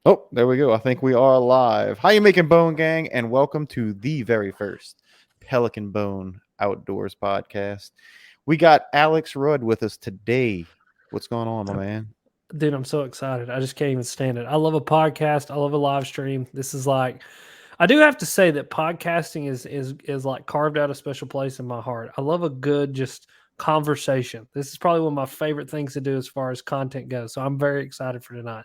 Oh, there we go. I think we are live. How you making, Bone Gang? And welcome to the very first Pelican Bone Outdoors podcast. We got Alex Rudd with us today. What's going on, my man? Dude, I'm so excited. I just can't even stand it. I love a podcast. I love a live stream. This is like I do have to say that podcasting is like carved out a special place in my heart. I love a good just conversation. This is probably one of my favorite things to do as far as content goes. So I'm very excited for tonight.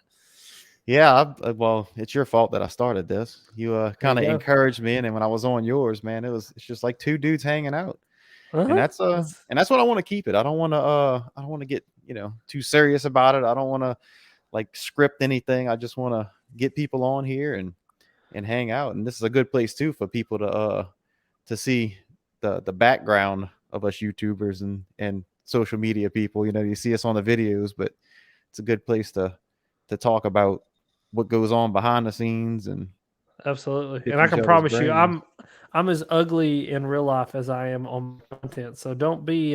Yeah, well, it's your fault that I started this. You There you kind of go. encouraged me, and then when I was on yours, man, it's just like two dudes hanging out, and Uh-huh. That's that's what I want to keep it. I don't want to get too serious about it. I don't want to like script anything. I just want to get people on here and hang out. And this is a good place too for people to see the background of us YouTubers and social media people. You know, you see us on the videos, but it's a good place to talk about what goes on behind the scenes and absolutely. And pick I each can other's promise you brains. I'm as ugly in real life as I am on content. So don't be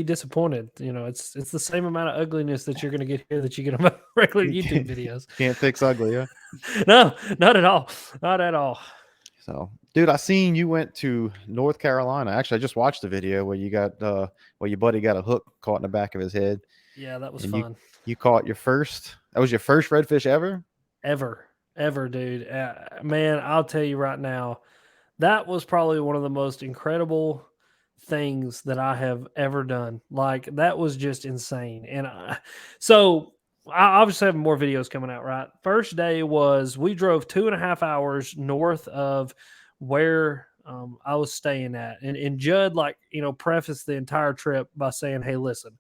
disappointed. You know, it's the same amount of ugliness that you're going to get here that you get on my regular You YouTube can't, videos. can't fix ugly, huh? No, not at all. Not at all. So, dude, I seen you went to North Carolina. Actually, I just watched the video where you got where your buddy got a hook caught in the back of his head, Yeah, that was and fun. you caught your first. That was your first redfish ever. Ever, ever, dude. Man, I'll tell you right now, that was probably one of the most incredible things that I have ever done. Like that was just insane. So I obviously have more videos coming out. Right, first day was we drove 2.5 hours north of where I was staying at, and Judd prefaced the entire trip by saying, "Hey, listen,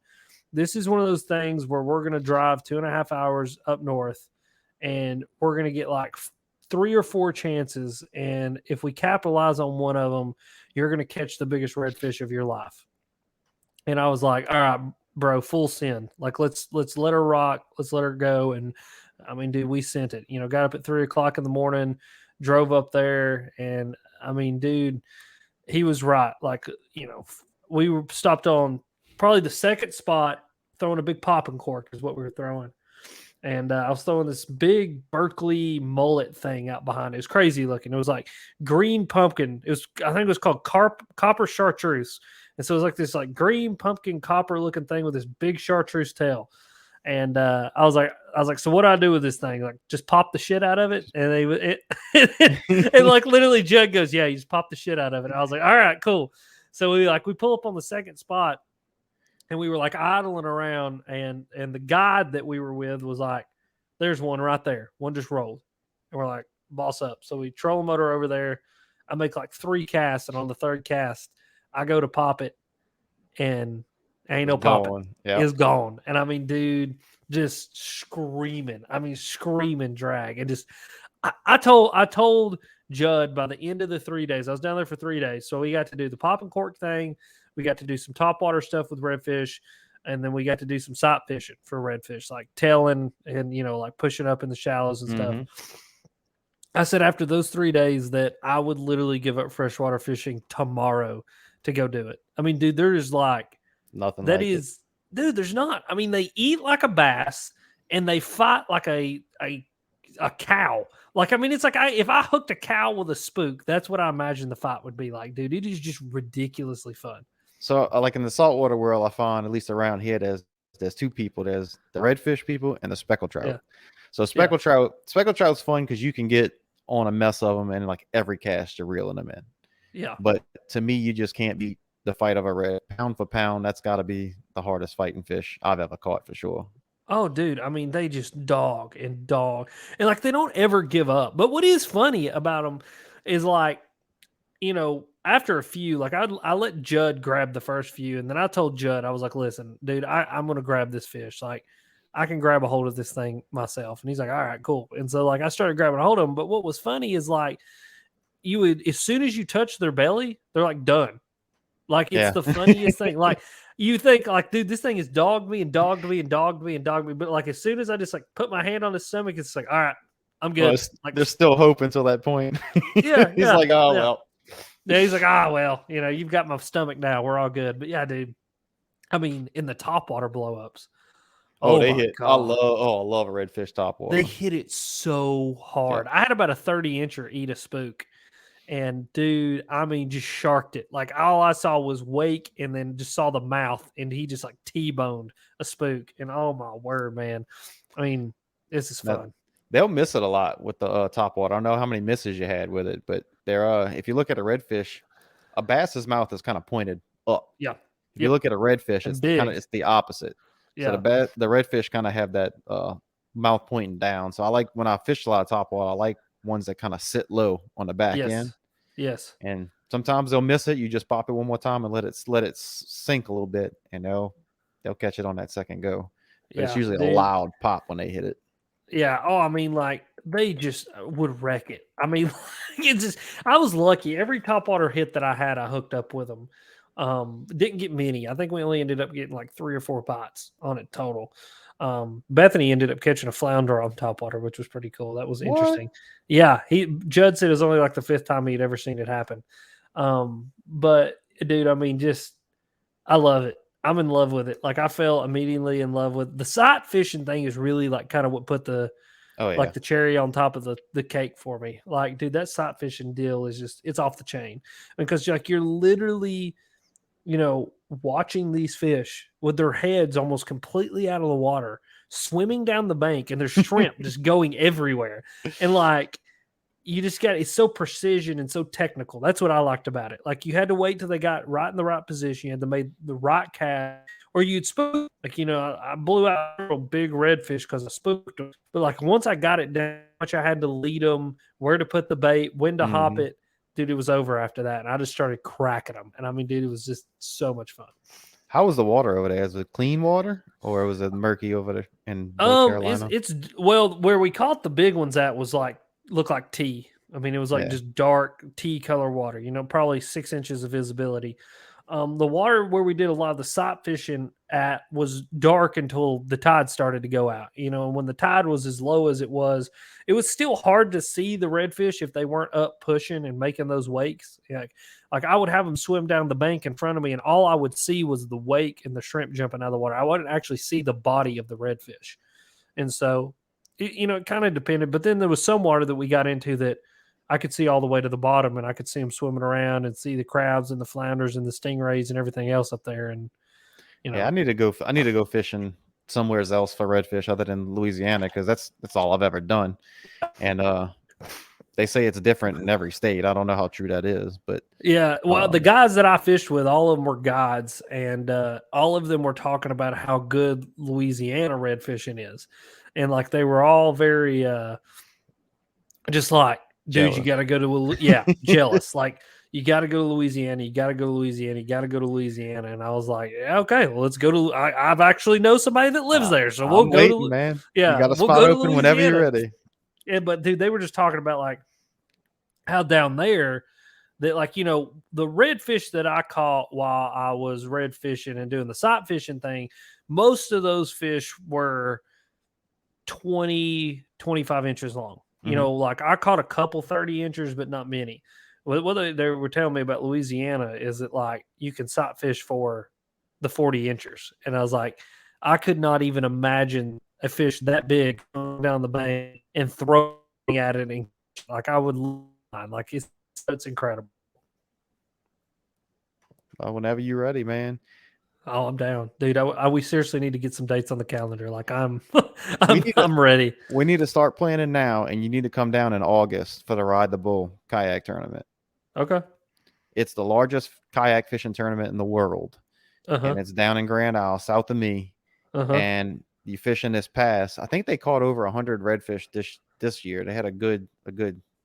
this is one of those things where we're going to drive 2.5 hours up north, and we're going to get like three or four chances, and if we capitalize on one of them, you're going to catch the biggest redfish of your life." And I was like, "All right, bro, full send. Like let's let her rock, let's let her go." And I mean, dude, we sent it. Got up at 3 o'clock in the morning, drove up there, and I mean, dude, he was right. We were stopped on probably the second spot, throwing a big popping cork is what we were throwing. And I was throwing this big Berkeley mullet thing out behind it. It was crazy looking. It was like green pumpkin. I think it was called copper chartreuse. And so it was like this like green pumpkin copper looking thing with this big chartreuse tail. And I was like, so what do I do with this thing? Like, just pop the shit out of it? And and like literally, Judd goes, "Yeah, you just pop the shit out of it." And I was like, "All right, cool." So we pull up on the second spot, and we were like idling around, and the guide that we were with was like, "There's one right there. One just rolled." And we're like, "Boss up." So we troll motor over there. I make like three casts, and on the third cast, I go to pop it, and ain't It's no popping. gone. Yeah. It's gone. And I mean, dude, just screaming. I mean, screaming drag. And just I told Judd by the end of the 3 days, I was down there for 3 days. So we got to do the pop and cork thing. We got to do some top water stuff with redfish. And then we got to do some sight fishing for redfish, like tailing and, like pushing up in the shallows and stuff. Mm-hmm. I said after those 3 days that I would literally give up freshwater fishing tomorrow to go do it. I mean, dude, there's like Nothing that like it. is, dude. There's not. I mean, they eat like a bass and they fight like a cow. Like, I mean, it's like if I hooked a cow with a spook, that's what I imagine the fight would be like, dude. It is just ridiculously fun. So, like in the saltwater world, I find at least around here, there's two people. There's the redfish people and the speckled trout. Yeah, So yeah, speckled trout's fun because you can get on a mess of them and like every cast you're reeling them in. yeah. But to me, you just can't beat the fight of a red. Pound for pound, that's got to be the hardest fighting fish I've ever caught for sure. Oh, dude. I mean, they just dog and dog, and like they don't ever give up. But what is funny about them is like after a few, like I let Judd grab the first few, and then I told Judd, I was like, "Listen, dude, I'm gonna grab this fish. Like, I can grab a hold of this thing myself." And he's like, "All right, cool." And so like I started grabbing a hold of them. But what was funny is like you would, as soon as you touch their belly, they're like done. Like it's Yeah. the funniest thing. Like you think like, dude, this thing has dogged me and dogged me and dogged me and dogged me. But like as soon as I just like put my hand on his stomach, it's like, all right, I'm Well, good. Like, there's still hope until that point. yeah, He's yeah, like, oh yeah. well. Yeah, he's like, well, you've got my stomach now. We're all good. But yeah, dude. I mean, in the top water blow ups, Oh, Oh they my hit. god. I love a redfish top They water. hit it so Yeah. hard. I had about a 30-incher eat a spook. And dude, I mean, just sharked it. Like all I saw was wake and then just saw the mouth, and he just like T-boned a spook. And oh my word, man. I mean, this is That, fun. they'll miss it a lot with the top water. I don't know how many misses you had with it, but they're if you look at a redfish, a bass's mouth is kind of pointed up. Yeah. If you Yep. look at a redfish, And it's big. the opposite. So Yeah. the redfish kind of have that mouth pointing down. So I like when I fish a lot of top water, I like ones that kind of sit low on the back end. Yes. Yes. And sometimes they'll miss it. You just pop it one more time and let it sink a little bit, and they'll catch it on that second go. But it's Yeah. usually a Dude. loud pop when they hit it. Yeah. Oh, I mean, like they just would wreck it. I mean, it's just I was lucky. Every topwater hit that I had, I hooked up with them. Didn't get many. I think we only ended up getting like 3 or 4 bites on it total. Bethany ended up catching a flounder on topwater, which was pretty cool. That was What? interesting. Yeah, Judd said it was only like the 5th time he'd ever seen it happen. But dude, I mean, just I love it. I'm in love with it. Like I fell immediately in love with the sight fishing thing is really like kind of what put the Oh yeah. like the cherry on top of the cake for me. Like, dude, that sight fishing deal is just it's off the chain because like you're literally, watching these fish with their heads almost completely out of the water, swimming down the bank, and there's shrimp just going everywhere. And like you just got it's so precision and so technical. That's what I liked about it. Like you had to wait till they got right in the right position. You had to make the right cast, or you'd spook. Like I blew out a big redfish because I spooked them. But like once I got it down, much I had to lead them, where to put the bait, when to hop Mhm. it. Dude, it was over after that, and I just started cracking them. And I mean, dude, it was just so much fun. How was the water over there? Is it clean water or was it murky over there in North Carolina? It's well, where we caught the big ones at was like looked like tea. I mean, it was like Yeah. just dark tea color water. Probably 6 inches of visibility. The water where we did a lot of the sight fishing at was dark until the tide started to go out. And when the tide was as low as it was still hard to see the redfish if they weren't up pushing and making those wakes. Like I would have them swim down the bank in front of me, and all I would see was the wake and the shrimp jumping out of the water. I wouldn't actually see the body of the redfish, and so it kind of depended. But then there was some water that we got into that I could see all the way to the bottom, and I could see them swimming around and see the crabs and the flounders and the stingrays and everything else up there. And Yeah, I need to go fishing somewhere else for redfish other than Louisiana because that's all I've ever done. And they say it's different in every state. I don't know how true that is, but yeah, well, the guys that I fished with, all of them were guides, and all of them were talking about how good Louisiana red fishing is, and like they were all very just like, dude, you jealous. got to go to jealous. Like you got to go to Louisiana. You got to go to Louisiana. You got to go to Louisiana. And I was like, yeah, okay, well, let's go to. I've actually know somebody that lives there, so we'll I'm go waiting, to. man. Yeah, You got a we'll spot go to open whenever you're Louisiana. ready. Yeah, but dude, they were just talking about like how down there that like the redfish that I caught while I was red fishing and doing the sight fishing thing, most of those fish were 20, 25 inches long. Like I caught a couple 30 inches, but not many. What they were telling me about Louisiana is that like you can sight fish for the 40 inches. And I was like, I could not even imagine a fish that big going down the bank and throwing at it. And like I would like it's incredible. Whenever you're ready, man. Oh, I'm down, dude. We seriously need to get some dates on the calendar. Like I'm We need to- I'm ready. We need to start planning now, and you need to come down in August for the Ride the Bull kayak tournament. Okay. It's the largest kayak fishing tournament in the world, and it's down in Grand Isle, south of me. And you fish in this pass. I think they caught over 100 redfish this year. They had a good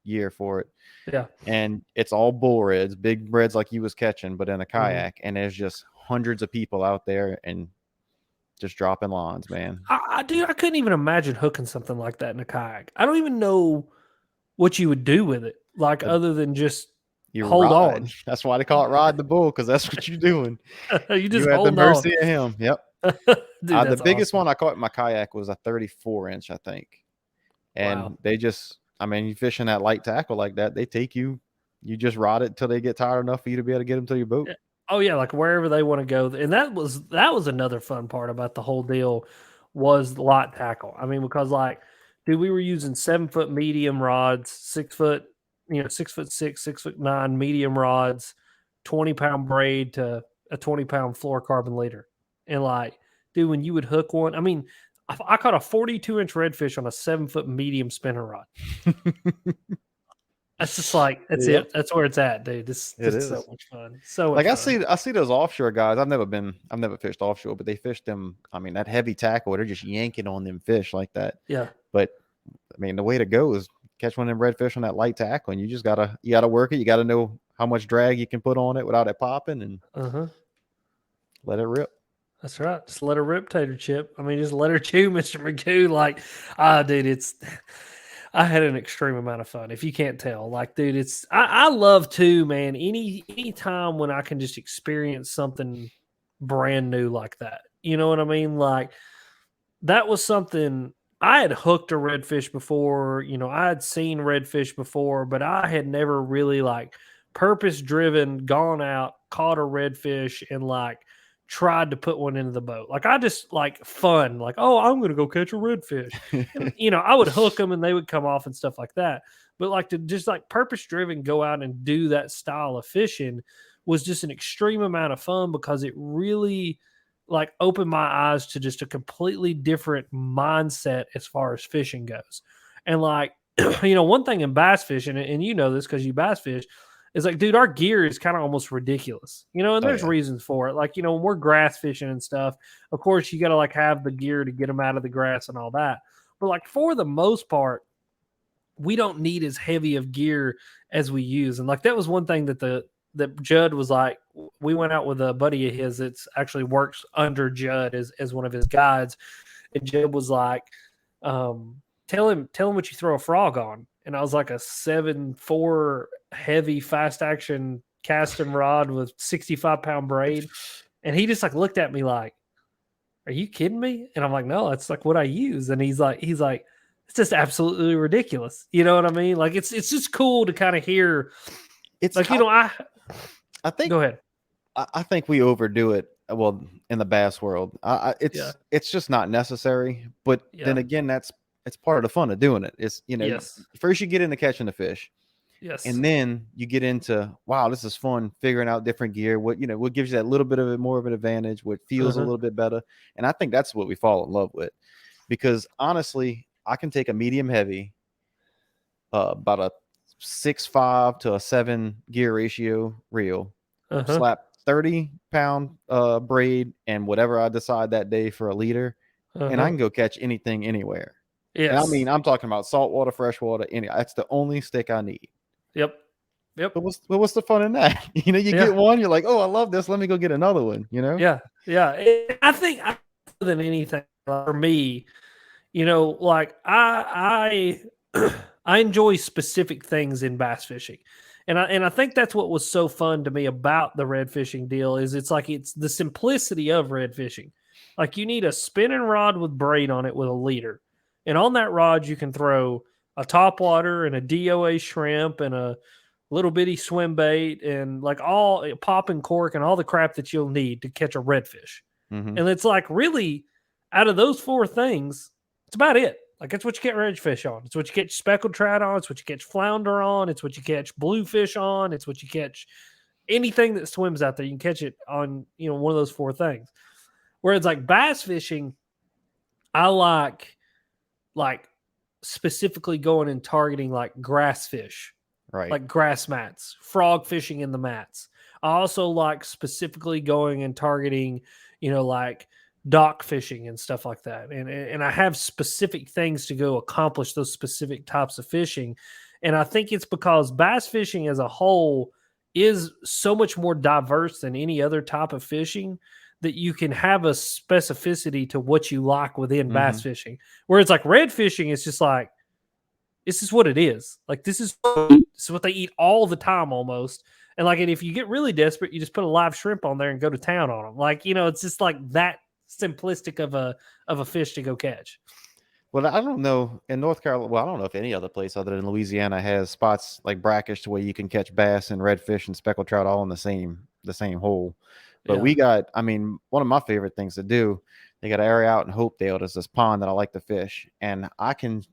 year for it. Yeah. And it's all bull reds, big reds like you was catching, but in a kayak. And there's just hundreds of people out there and just dropping lines, man. I couldn't even imagine hooking something like that in a kayak. I don't even know what you would do with it, like other than just hold on. That's why they call it Ride the Bull, because that's what you're doing. You just you at hold the mercy on. of him. Yep. Dude, The biggest one I caught in my kayak was a 34-inch, I think. And they just, you fish in that light tackle like that, they take you just rod it until they get tired enough for you to be able to get them to your boat. Oh yeah, like wherever they want to go. And that was another fun part about the whole deal was light tackle. I mean, because like, dude, we were using 7-foot medium rods, 6-foot, 6'6", 6'9" medium rods, 20-pound braid to a 20-pound fluorocarbon leader. And like, dude, when you would hook one, I mean, I caught a 42-inch redfish on a 7-foot medium spinner rod. That's just like that's Yep. it. That's where it's at, dude. This is so much fun. So much Like fun. I see those offshore guys. I've never fished offshore, but they fish them. I mean, that heavy tackle, they're just yanking on them fish like that. Yeah. But I mean, the way to go is catch one of them redfish on that light tackle, and you gotta work it. You gotta know how much drag you can put on it without it popping, and let it rip. That's right. Just let her rip, Tater Chip. I mean, just let her chew, Mr. Magoo. Like, dude, I had an extreme amount of fun. If you can't tell, like, dude, I love too, man. Any time when I can just experience something brand new like that, you know what I mean? Like, that was something I had hooked a redfish before. I had seen redfish before, but I had never really like purpose driven, gone out, caught a redfish, and like tried to put one into the boat. Like I just like fun, like, oh, I'm gonna go catch a redfish. And, I would hook them and they would come off and stuff like that. But like to just like purpose driven go out and do that style of fishing was just an extreme amount of fun because it really like opened my eyes to just a completely different mindset as far as fishing goes. And like, one thing in bass fishing, and you know this because you bass fish, is like, dude, our gear is kind of almost ridiculous, and there's reasons for it. Like, when we're grass fishing and stuff, of course, you got to like have the gear to get them out of the grass and all that. But like for the most part, we don't need as heavy of gear as we use. And like, that was one thing that Judd was like, we went out with a buddy of his that actually works under Judd as one of his guides. And Judd was like, tell him what you throw a frog on. And I was like a 7.4 heavy fast action casting rod with 65-pound braid. And he just like looked at me like, are you kidding me? And I'm like, no, that's like what I use. And he's like, it's just absolutely ridiculous. You know what I mean? Like it's just cool to kind of hear. It's like, I think, go ahead. I think we overdo it. Well, in the bass world, it's just not necessary. But then again, it's part of the fun of doing it. It's, first you get into catching the fish. Yes. And then you get into, wow, this is fun figuring out different gear. What gives you that little bit of it, more of an advantage, what feels a little bit better. And I think that's what we fall in love with, because honestly, I can take a medium heavy, about a 6.5 to a 7 gear ratio reel, slap 30-pound braid and whatever I decide that day for a leader, and I can go catch anything anywhere. Yes. And I mean, I'm talking about saltwater, freshwater, that's the only stick I need. Yep. But what's the fun in that? You get one, you're like, oh, I love this. Let me go get another one. Yeah. I think more than anything for me, like I enjoy specific things in bass fishing. And I think that's what was so fun to me about the red fishing deal is it's the simplicity of red fishing. Like you need a spinning rod with braid on it with a leader. And on that rod, you can throw a topwater and a DOA shrimp and a little bitty swim bait and like all pop and cork and all the crap that you'll need to catch a redfish. And it's like really out of those 4 things, it's about it. Like it's what you get redfish on. It's what you catch speckled trout on. It's what you catch flounder on. It's what you catch bluefish on. It's what you catch anything that swims out there. You can catch it on, one of those 4 things. Whereas like bass fishing, I like specifically going and targeting like grass fish, right? Like grass mats, frog fishing in the mats. I also like specifically going and targeting, like dock fishing and stuff like that. And I have specific things to go accomplish those specific types of fishing. And I think it's because bass fishing as a whole is so much more diverse than any other type of fishing that you can have a specificity to what you like within bass fishing. Whereas like red fishing is just like, this is what it is. Like this is what they eat all the time almost. And like, and if you get really desperate, you just put a live shrimp on there and go to town on them. Like, it's just like that simplistic of a fish to go catch. Well, I don't know in North Carolina. Well, I don't know if any other place other than Louisiana has spots like brackish to where you can catch bass and redfish and speckled trout all in the same hole. But we got, one of my favorite things to do, They got an area out in Hopedale. There's this pond that I like to fish, and I can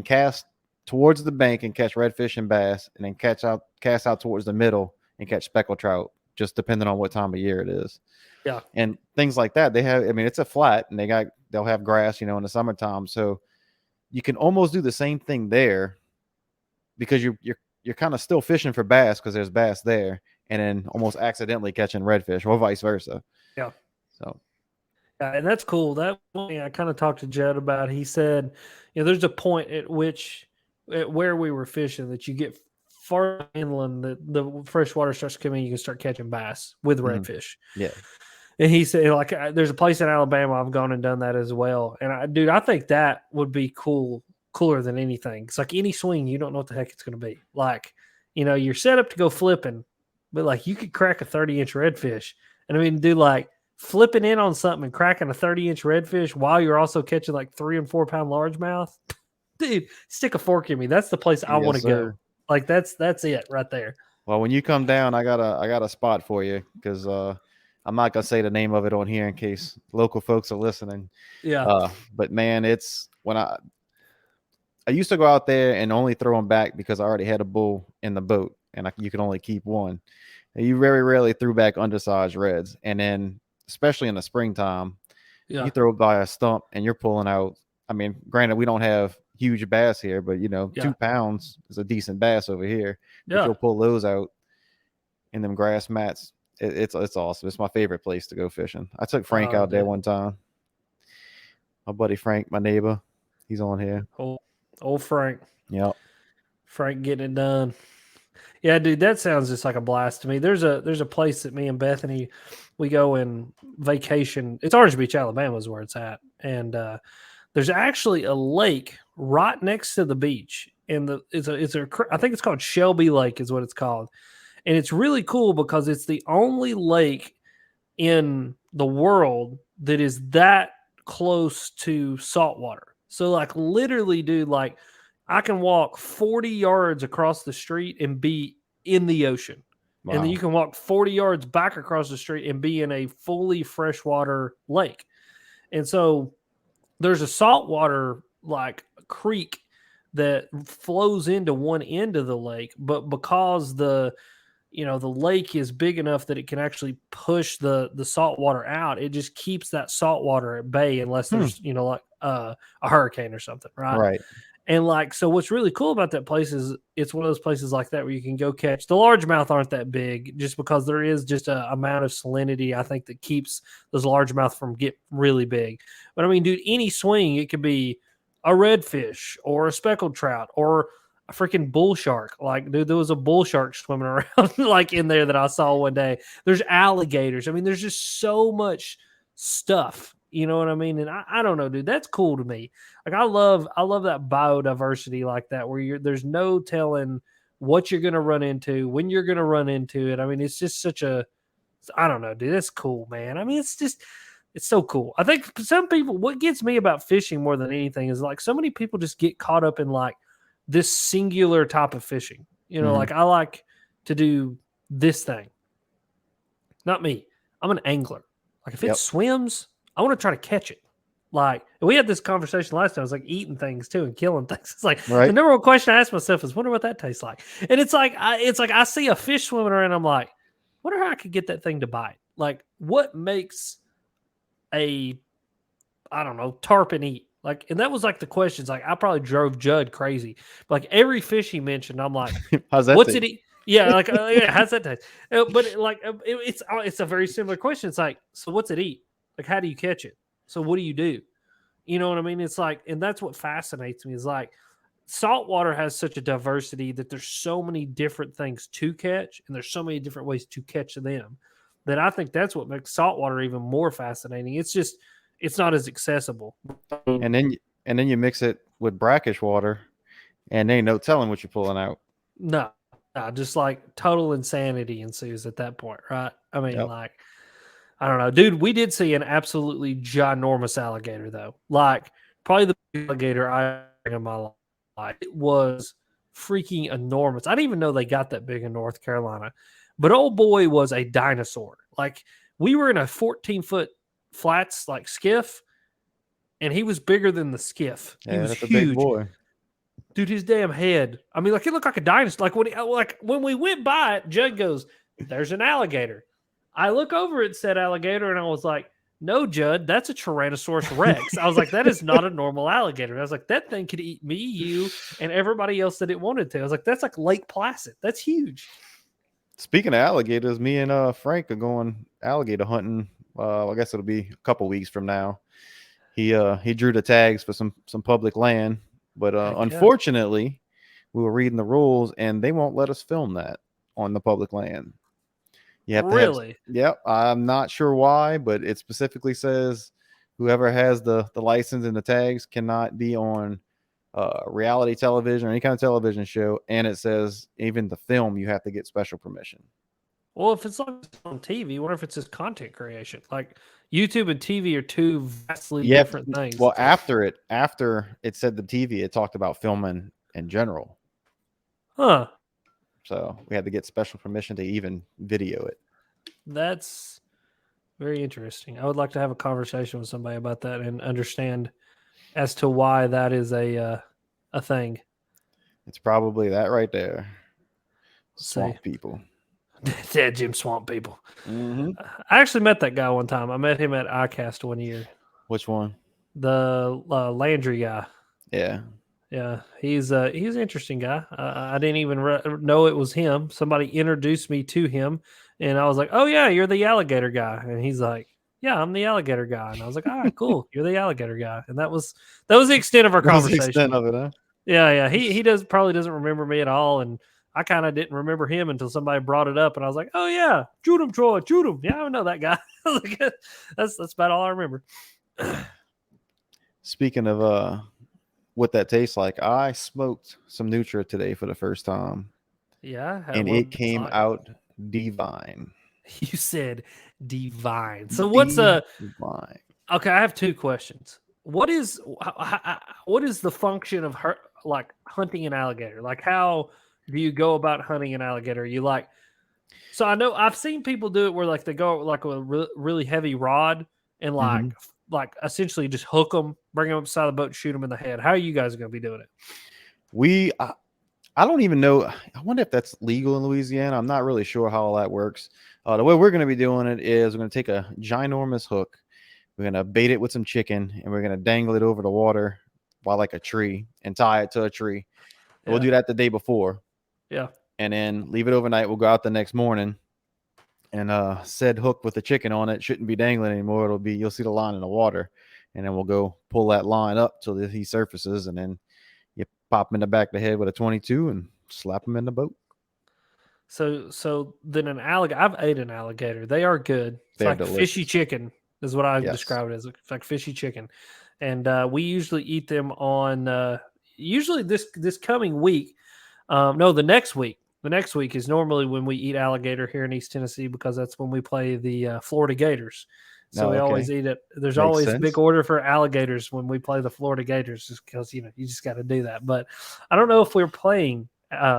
cast towards the bank and catch redfish and bass, and then cast out towards the middle and catch speckled trout, just depending on what time of year it is. Yeah. And things like that. They have, I mean, it's a flat, and they'll have grass, in the summertime. So you can almost do the same thing there, because you're kind of still fishing for bass because there's bass there, and then almost accidentally catching redfish, or vice versa. Yeah. So. Yeah, and that's cool. That one thing I kind of talked to Jed about. He said, there's a point at where we were fishing that you get far inland, that the fresh water starts coming, you can start catching bass with redfish. Yeah. And he said, like, there's a place in Alabama I've gone and done that as well. And I think that would be cooler than anything. It's like any swing, you don't know what the heck it's going to be. Like, you're set up to go flipping, but like you could crack a 30-inch redfish. And I mean, dude, like, flipping in on something and cracking a 30-inch redfish while you're also catching like 3 and 4 pound largemouth, dude, stick a fork in me. That's the place I want to go. Like that's it right there. Well, when you come down, I got a spot for you, because I'm not gonna say the name of it on here in case local folks are listening. Yeah. But man, it's when I used to go out there and only throw them back because I already had a bull in the boat, and you could only keep one. And you very rarely threw back undersized reds, and then especially in the springtime, you throw it by a stump and you're pulling out. I mean, granted, we don't have huge bass here, but 2 pounds is a decent bass over here. Yeah. You'll pull those out in them grass mats. It's awesome. It's my favorite place to go fishing. I took Frank out there one time. My buddy Frank, my neighbor, he's on here. Old Frank. Yep. Frank getting it done. Yeah, dude, that sounds just like a blast to me. There's a place that me and Bethany, we go in vacation. It's Orange Beach, Alabama is where it's at. And there's actually a lake right next to the beach. And I think it's called Shelby Lake is what it's called. And it's really cool because it's the only lake in the world that is that close to saltwater. So like literally, dude, like I can walk 40 yards across the street and be in the ocean. Wow. And then you can walk 40 yards back across the street and be in a fully freshwater lake. And so there's a saltwater like creek that flows into one end of the lake, but because the lake is big enough that it can actually push the salt water out, it just keeps that salt water at bay unless there's, like a hurricane or something. Right. Right. And like, so what's really cool about that place is it's one of those places like that where you can go catch. The largemouth aren't that big just because there is just a amount of salinity, I think, that keeps those largemouth from get really big. But I mean, dude, any swing, it could be a redfish or a speckled trout or a freaking bull shark. Like, dude, there was a bull shark swimming around like in there that I saw one day. There's alligators. I mean, there's just so much stuff. You know what I mean? And I don't know, dude. That's cool to me. Like I love that biodiversity like that, where there's no telling what you're gonna run into, when you're gonna run into it. I mean, it's just I don't know, dude. That's cool, man. I mean, it's so cool. I think some people, what gets me about fishing more than anything is like so many people just get caught up in like this singular type of fishing. Like I like to do this thing. Not me. I'm an angler. Like if it swims, I want to try to catch it. Like we had this conversation last time. I was like eating things too and killing things. It's like the number one question I ask myself is, wonder what that tastes like. And it's like I see a fish swimming around. I'm like, wonder how I could get that thing to bite. Like what makes I don't know, tarpon eat? Like, and that was like the questions. Like I probably drove Judd crazy. But like every fish he mentioned, I'm like, how's that? What's it eat? Yeah, like how's that taste? But it's a very similar question. It's like, so what's it eat? Like, how do you catch it? So what do you do? You know what I mean? It's like, and that's what fascinates me is like saltwater has such a diversity that there's so many different things to catch and there's so many different ways to catch them that I think that's what makes saltwater even more fascinating. It's just, it's not as accessible. And then you mix it with brackish water and there ain't no telling what you're pulling out. No, just like total insanity ensues at that point, right? I mean, like, I don't know, dude. We did see an absolutely ginormous alligator, though. Like probably the biggest alligator I in my life. It was freaking enormous. I didn't even know they got that big in North Carolina. But old boy was a dinosaur. Like we were in a 14-foot flats like skiff, and he was bigger than the skiff. He Yeah, was that's a big huge. boy. Dude, his damn head. I mean, like, it looked like a dinosaur. Like when we went by it, Judd goes, "There's an alligator." I look over at said alligator, and I was like, "No, Judd, that's a Tyrannosaurus Rex." I was like, "That is not a normal alligator." I was like, "That thing could eat me, you, and everybody else that it wanted to." I was like, "That's like Lake Placid. That's huge." Speaking of alligators, me and Frank are going alligator hunting. I guess it'll be a couple weeks from now. He drew the tags for some public land, but Heck yeah. unfortunately, we were reading the rules and they won't let us film that on the public land. You have to have. Really? Yep, I'm not sure why, but it specifically says whoever has the license and the tags cannot be on reality television or any kind of television show, and it says even the film you have to get special permission. Well, if it's on TV, what if it's just content creation? Like YouTube and TV are two vastly different things. Well, after it said the TV, it talked about filming in general. Huh. So we had to get special permission to even video it. That's very interesting. I would like to have a conversation with somebody about that and understand as to why that is a thing. It's probably that right there. Swamp See. people. Dead Jim Swamp people. Mm-hmm. I actually met that guy one time. I met him at ICAST one year. Which one? The Landry guy. Yeah. Yeah, he's an interesting guy. I didn't even know it was him. Somebody introduced me to him, and I was like, "Oh yeah, you're the alligator guy." And he's like, "Yeah, I'm the alligator guy." And I was like, "All right, cool. You're the alligator guy." And that was the extent of our conversation. The extent of it, huh? Yeah. He probably doesn't remember me at all, and I kind of didn't remember him until somebody brought it up, and I was like, "Oh yeah, shoot him, Troy, shoot him." Yeah, I know that guy. That's about all I remember. Speaking of what that tastes like, I smoked some Nutra today for the first time. Yeah, and it came out divine. You said divine. So what's divine? Okay, I have two questions. What is the function of like hunting an alligator? Like, how do you go about hunting an alligator? You like, so I know I've seen people do it where like they go like with a really heavy rod and like essentially just hook them, bring them up beside the boat, shoot them in the head. How are you guys going to be doing it? I don't even know. I wonder if that's legal in Louisiana. I'm not really sure how all that works. The way we're going to be doing it is we're going to take a ginormous hook. We're going to bait it with some chicken, and we're going to dangle it over the water by like a tree and tie it to a tree. Yeah. We'll do that the day before. Yeah. And then leave it overnight. We'll go out the next morning, and said hook with the chicken on it shouldn't be dangling anymore. You'll see the line in the water, and then we'll go pull that line up till he surfaces, and then you pop him in the back of the head with a 22 and slap him in the boat. So then an alligator, I've ate an alligator. They are good. It's like fishy chicken is what I describe it as. It's like fishy chicken. And we usually eat them on usually this coming week. No, the next week. The next week is normally when we eat alligator here in East Tennessee because that's when we play the Florida Gators. So we always eat it. There's always a big order for alligators when we play the Florida Gators, just because you just got to do that. But I don't know if we're playing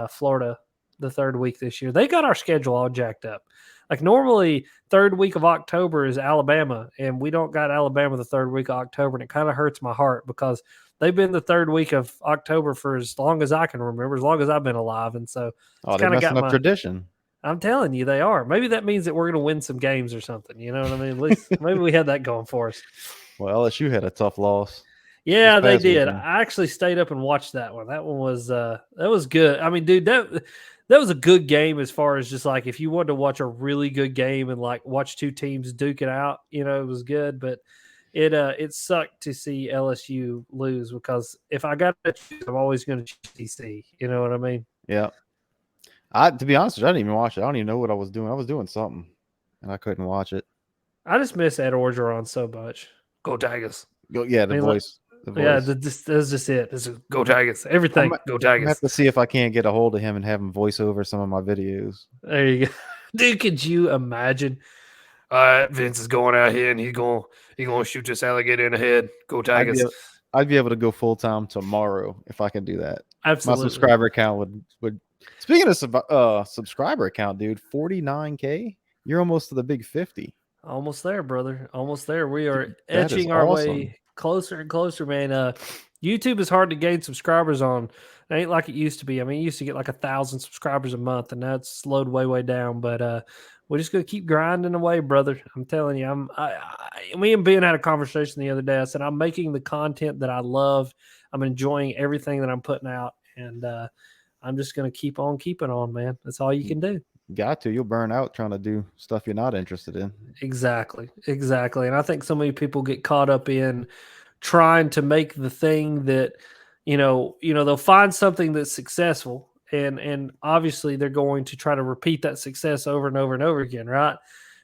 Florida the third week this year. They got our schedule all jacked up. Like normally, third week of October is Alabama, and we don't got Alabama the third week of October, and it kind of hurts my heart because they've been the third week of October for as long as I can remember, as long as I've been alive, and so it's kind of got my tradition. I'm telling you, they are. Maybe that means that we're going to win some games or something. You know what I mean? At least maybe we had that going for us. Well, LSU had a tough loss. Yeah, they did. Weekend. I actually stayed up and watched that one. That one was that was good. I mean, dude, that was a good game as far as just like if you wanted to watch a really good game and like watch two teams duke it out, it was good. But it sucked to see LSU lose because if I got to choose, I'm always going to choose TC. You know what I mean? Yeah. To be honest with you, I didn't even watch it. I don't even know what I was doing. I was doing something, and I couldn't watch it. I just miss Ed Orgeron so much. Go Tigers! Go, yeah, the voice. Yeah, that's just it. This is go Tigers! Everything, go Tigers! I have to see if I can't get a hold of him and have him voice over some of my videos. There you go, dude. Could you imagine? Vince is going out here and he's gonna shoot this alligator in the head. Go Tigers! I'd be able to go full time tomorrow if I can do that. Absolutely, my subscriber count would. Speaking of subscriber account, dude, 49K. You're almost to the big 50. Almost there, brother. Almost there. We are Dude, that is etching our awesome. way closer and closer, man. YouTube is hard to gain subscribers on. It ain't like it used to be. I mean, you used to get like 1,000 subscribers a month, and that's slowed way, way down. But we're just gonna keep grinding away, brother. I'm telling you. Me and Ben had a conversation the other day. I said I'm making the content that I love. I'm enjoying everything that I'm putting out, and I'm just gonna keep on keeping on, man. That's all you can do. Got to. You'll burn out trying to do stuff you're not interested in. Exactly. And I think so many people get caught up in trying to make the thing that they'll find something that's successful, and obviously they're going to try to repeat that success over and over and over again, right?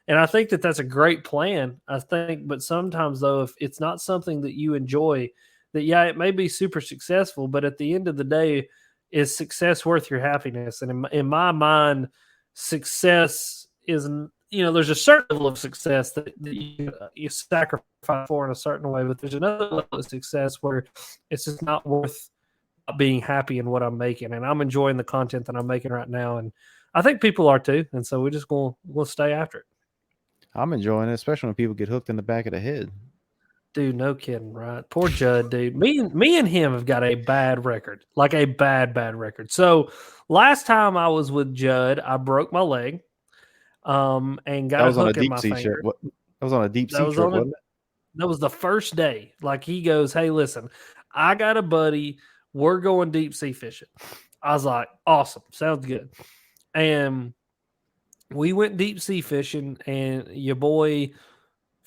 And I think that that's a great plan. I think, but sometimes though, if it's not something that you enjoy, that yeah, it may be super successful, but at the end of the day, is success worth your happiness? And in my mind, success is, there's a certain level of success that you sacrifice for in a certain way, but there's another level of success where it's just not worth being happy in what I'm making, and I'm enjoying the content that I'm making right now, and I think people are too, and so we'll stay after it. I'm enjoying it, especially when people get hooked in the back of the head. Dude, no kidding, right? Poor Judd, dude. Me and him have got a bad record, like a bad record. So last time I was with Judd, I broke my leg, and got a hook in my finger. That was on a deep sea trip, wasn't it? That was the first day. Like he goes, "Hey, listen, I got a buddy. We're going deep sea fishing." I was like, "Awesome, sounds good." And we went deep sea fishing, and your boy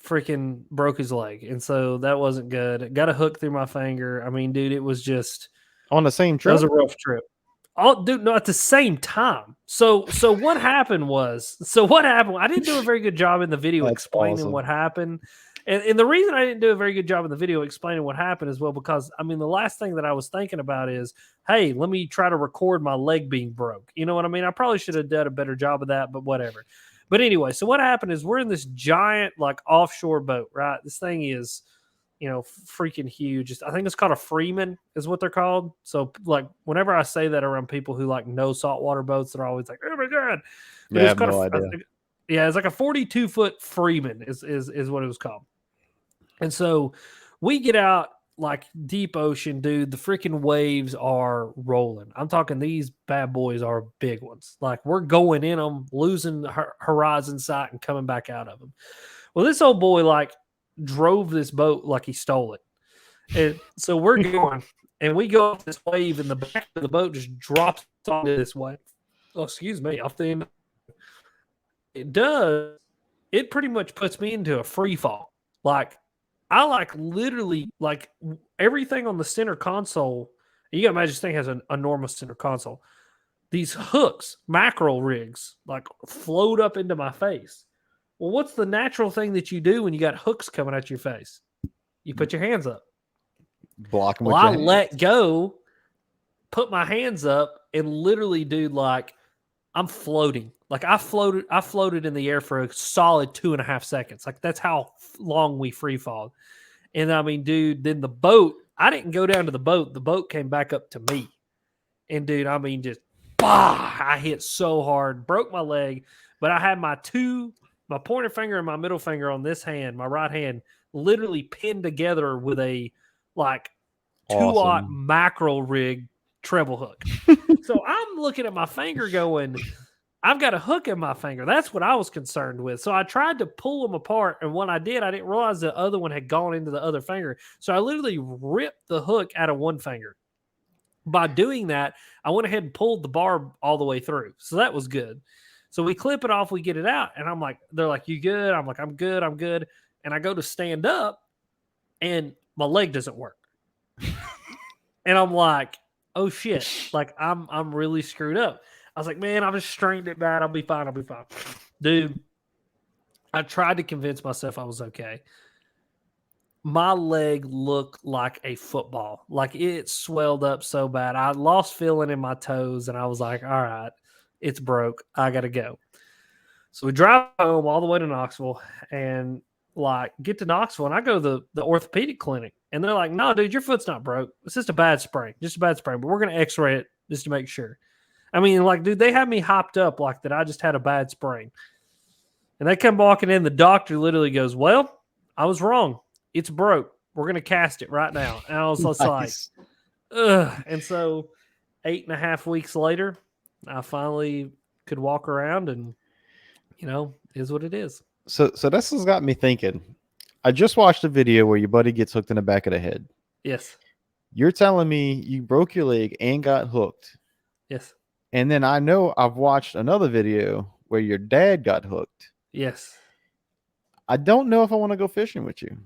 freaking broke his leg, and so that wasn't good. Got a hook through my finger. I mean, dude, it was just on the same trip. That was a rough trip. Oh, dude, no, at the same time. So what happened was, I didn't do a very good job in the video explaining what happened. And the reason I didn't do a very good job in the video explaining what happened as well, because I mean, the last thing that I was thinking about is, hey, let me try to record my leg being broke. You know what I mean? I probably should have done a better job of that, but whatever. But anyway, so what happened is we're in this giant like offshore boat, right? This thing is, freaking huge. I think it's called a Freeman is what they're called. So like whenever I say that around people who like know saltwater boats, they're always like, "Oh my God." But yeah, I have no idea. Yeah, it's like a 42-foot Freeman is what it was called. And so we get out like deep ocean, dude. The freaking waves are rolling. I'm talking these bad boys are big ones. Like we're going in them, losing horizon sight and coming back out of them. Well, this old boy like drove this boat like he stole it. And so we're going and we go off this wave and the back of the boat just drops onto this wave. Oh, excuse me. Off the end. It does. It pretty much puts me into a free fall. Like I like literally like everything on the center console. You got to imagine this thing has an enormous center console. These hooks, mackerel rigs, like float up into my face. Well, what's the natural thing that you do when you got hooks coming at your face? You put your hands up. Block them. Well, I let go, put my hands up, and literally, dude, like I'm floating. Like I floated in the air for a solid 2.5 seconds. Like that's how long we free fall. And I mean, dude, then the boat, I didn't go down to the boat. The boat came back up to me. And dude, I mean, just I hit so hard, broke my leg, but I had my pointer finger and my middle finger on this hand, my right hand, literally pinned together with a like 2-aught mackerel rig treble hook. So I'm looking at my finger going, I've got a hook in my finger. That's what I was concerned with. So I tried to pull them apart. And when I did, I didn't realize the other one had gone into the other finger. So I literally ripped the hook out of one finger. By doing that, I went ahead and pulled the barb all the way through. So that was good. So we clip it off, we get it out. And I'm like, they're like, "You good?" I'm like, I'm good. And I go to stand up and my leg doesn't work. And I'm like, oh shit. Like I'm really screwed up. I was like, man, I just strained it bad. I'll be fine. Dude, I tried to convince myself I was okay. My leg looked like a football. Like it swelled up so bad. I lost feeling in my toes and I was like, all right, it's broke. I got to go. So we drive home all the way to Knoxville and like get to Knoxville and I go to the orthopedic clinic and they're like, no, dude, your foot's not broke. It's just a bad sprain, but we're going to x-ray it just to make sure. I mean, like, dude, they had me hopped up like that. I just had a bad sprain. And they come walking in. The doctor literally goes, "Well, I was wrong. It's broke. We're going to cast it right now." And I was just Nice. like, ugh. And so 8.5 weeks later, I finally could walk around, and, is what it is. So this has got me thinking. I just watched a video where your buddy gets hooked in the back of the head. Yes. You're telling me you broke your leg and got hooked. Yes. And then I know I've watched another video where your dad got hooked. Yes. I don't know if I want to go fishing with you.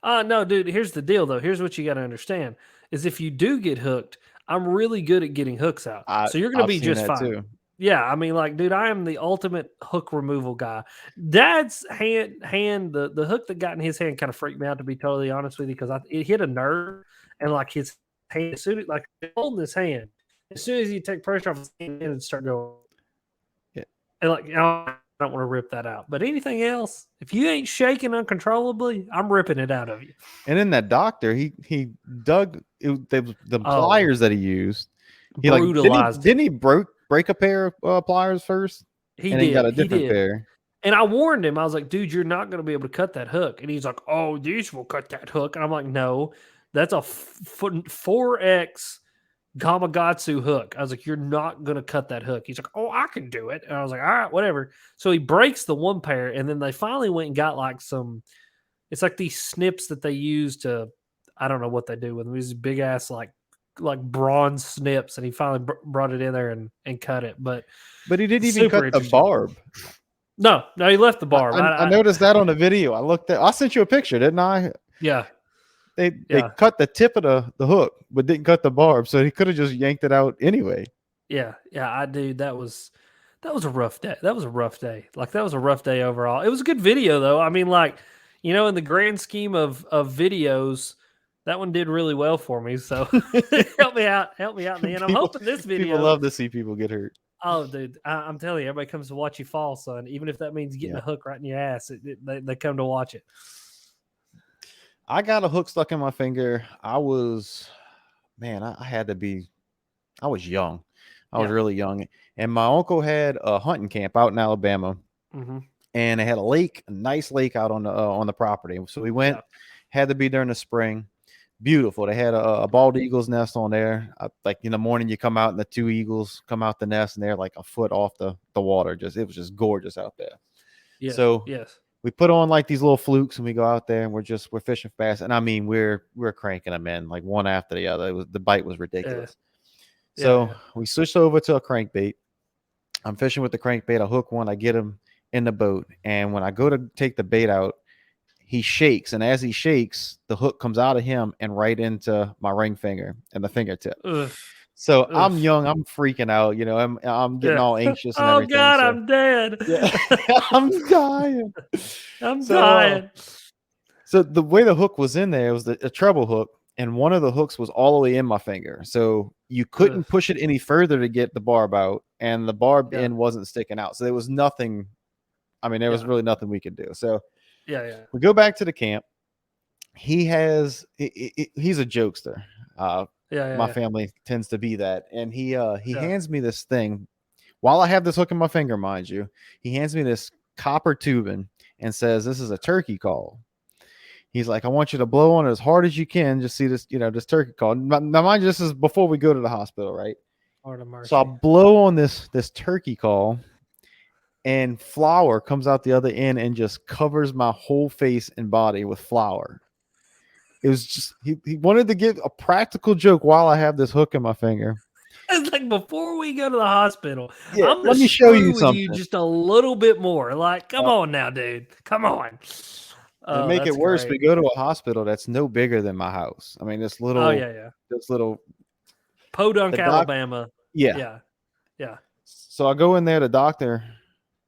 No, dude, here's the deal, though. Here's what you got to understand is if you do get hooked, I'm really good at getting hooks out. So you're going to I've be seen just that fine. too. Yeah, I mean, like, dude, I am the ultimate hook removal guy. Dad's hand, the hook that got in his hand kind of freaked me out, to be totally honest with you, because it hit a nerve, and like his hand, as soon as like holding his hand, as soon as you take pressure off his hand, it would start going. Yeah. And like, I don't want to rip that out, but anything else, if you ain't shaking uncontrollably, I'm ripping it out of you. And then that doctor, he dug the pliers that he used. He brutalized. Didn't he break a pair of pliers first? He and did. He got a different pair. And I warned him. I was like, dude, you're not going to be able to cut that hook. And he's like, oh, these will cut that hook. And I'm like, no, that's a 4X Gamakatsu hook. I was like, you're not going to cut that hook. He's like, oh, I can do it. And I was like, all right, whatever. So he breaks the one pair. And then they finally went and got like it's like these snips that they use to, I don't know what they do with them. These big ass like bronze snips. And he finally brought it in there and cut it. But he didn't even cut the barb. No, he left the barb. I noticed that on the video. I sent you a picture, didn't I? Yeah. They cut the tip of the hook, but didn't cut the barb, so he could have just yanked it out anyway. Yeah, I do. That was a rough day. That was a rough day. Like, that was a rough day overall. It was a good video, though. I mean, like, in the grand scheme of videos, that one did really well for me. So help me out in the end. I'm hoping this video. People love to see people get hurt. Oh, dude, I'm telling you, everybody comes to watch you fall, son. Even if that means getting a hook right in your ass, they come to watch it. I got a hook stuck in my finger. I was young. I was really young. And my uncle had a hunting camp out in Alabama. Mm-hmm. And they had a nice lake out on the property. So we went, had to be during the spring. Beautiful. They had a bald eagle's nest on there. Like in the morning, you come out and the two eagles come out the nest, and they're like a foot off the water. It was just gorgeous out there. Yeah. So yes, we put on like these little flukes, and we go out there, and we're fishing fast. And I mean, we're cranking them in like one after the other. The bite was ridiculous. So we switched over to a crankbait. I'm fishing with the crankbait. I hook one. I get him in the boat, and when I go to take the bait out, he shakes, and as he shakes, the hook comes out of him and right into my ring finger and the fingertip. Ugh. So I'm young, I'm freaking out, I'm getting all anxious and everything. Oh God, I'm dead. Yeah. I'm dying. I'm dying. So the way the hook was in there, it was a treble hook, and one of the hooks was all the way in my finger. So you couldn't push it any further to get the barb out, and the barb end wasn't sticking out. So there was nothing. I mean, there was really nothing we could do. So we go back to the camp. He's a jokester. My family tends to be that. And he hands me this thing while I have this hook in my finger, mind you. He hands me this copper tubing and says, "This is a turkey call." He's like, "I want you to blow on it as hard as you can. Just see this, this turkey call." Now, mind you, this is before we go to the hospital, right? So I blow on this turkey call, and flour comes out the other end and just covers my whole face and body with flour. It was just he wanted to give a practical joke while I have this hook in my finger. It's like, before we go to the hospital, let me show you something. Just a little bit more. Like, come on now, dude. Come on. To make it worse, we go to a hospital that's no bigger than my house. I mean, this little. This little. Podunk, Alabama. Yeah. So I go in there. The doctor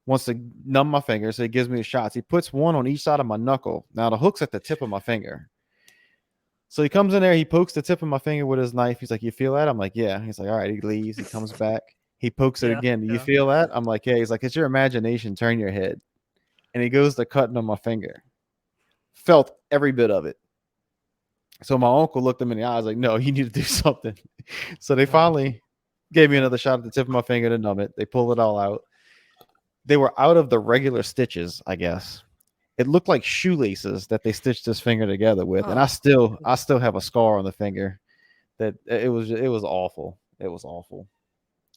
wants to numb my finger, so he gives me the shots. He puts one on each side of my knuckle. Now the hook's at the tip of my finger. So he comes in there, he pokes the tip of my finger with his knife. He's like, "You feel that?" I'm like, "Yeah." He's like, "All right." He leaves. He comes back. He pokes it again. "Do you feel that?" I'm like, "Yeah." He's like, "It's your imagination. Turn your head." And he goes to cutting on my finger. Felt every bit of it. So my uncle looked him in the eyes like, "No, you need to do something." So they finally gave me another shot at the tip of my finger to numb it. They pulled it all out. they were out of the regular stitches, I guess. It looked like shoelaces that they stitched his finger together with, and I still have a scar on the finger. That it was awful. It was awful.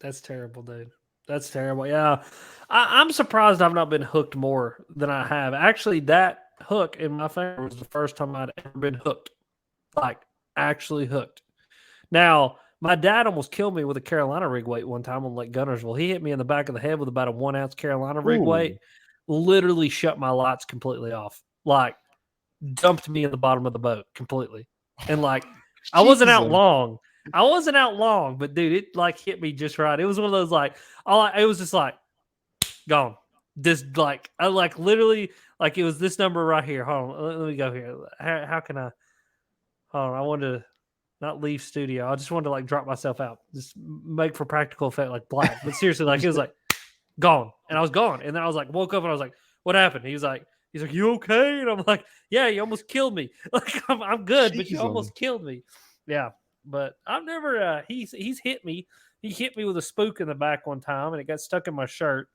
That's terrible, dude. That's terrible. Yeah, I'm surprised I've not been hooked more than I have. Actually, that hook in my finger was the first time I'd ever been hooked, like actually hooked. Now, my dad almost killed me with a Carolina rig weight one time on Lake Gunnersville. He hit me in the back of the head with about a 1 ounce Carolina rig weight, literally shut my lights completely off, like dumped me in the bottom of the boat completely. And like, I wasn't out long. But dude, it like hit me just right. It was one of those like, it was just like gone. This like, I like literally like it was this number right here. Hold on, let me go here. How can I? Hold on, I wanted to not leave studio. I just wanted to like drop myself out, just make for practical effect like black. But seriously, like it was like gone, and I was gone. And then I was like woke up and I was like, what happened? He's like, you okay? And I'm like, yeah, you almost killed me. Like I'm good, but you almost killed me. Yeah. But I've never he's hit me. He hit me with a spook in the back one time and it got stuck in my shirt.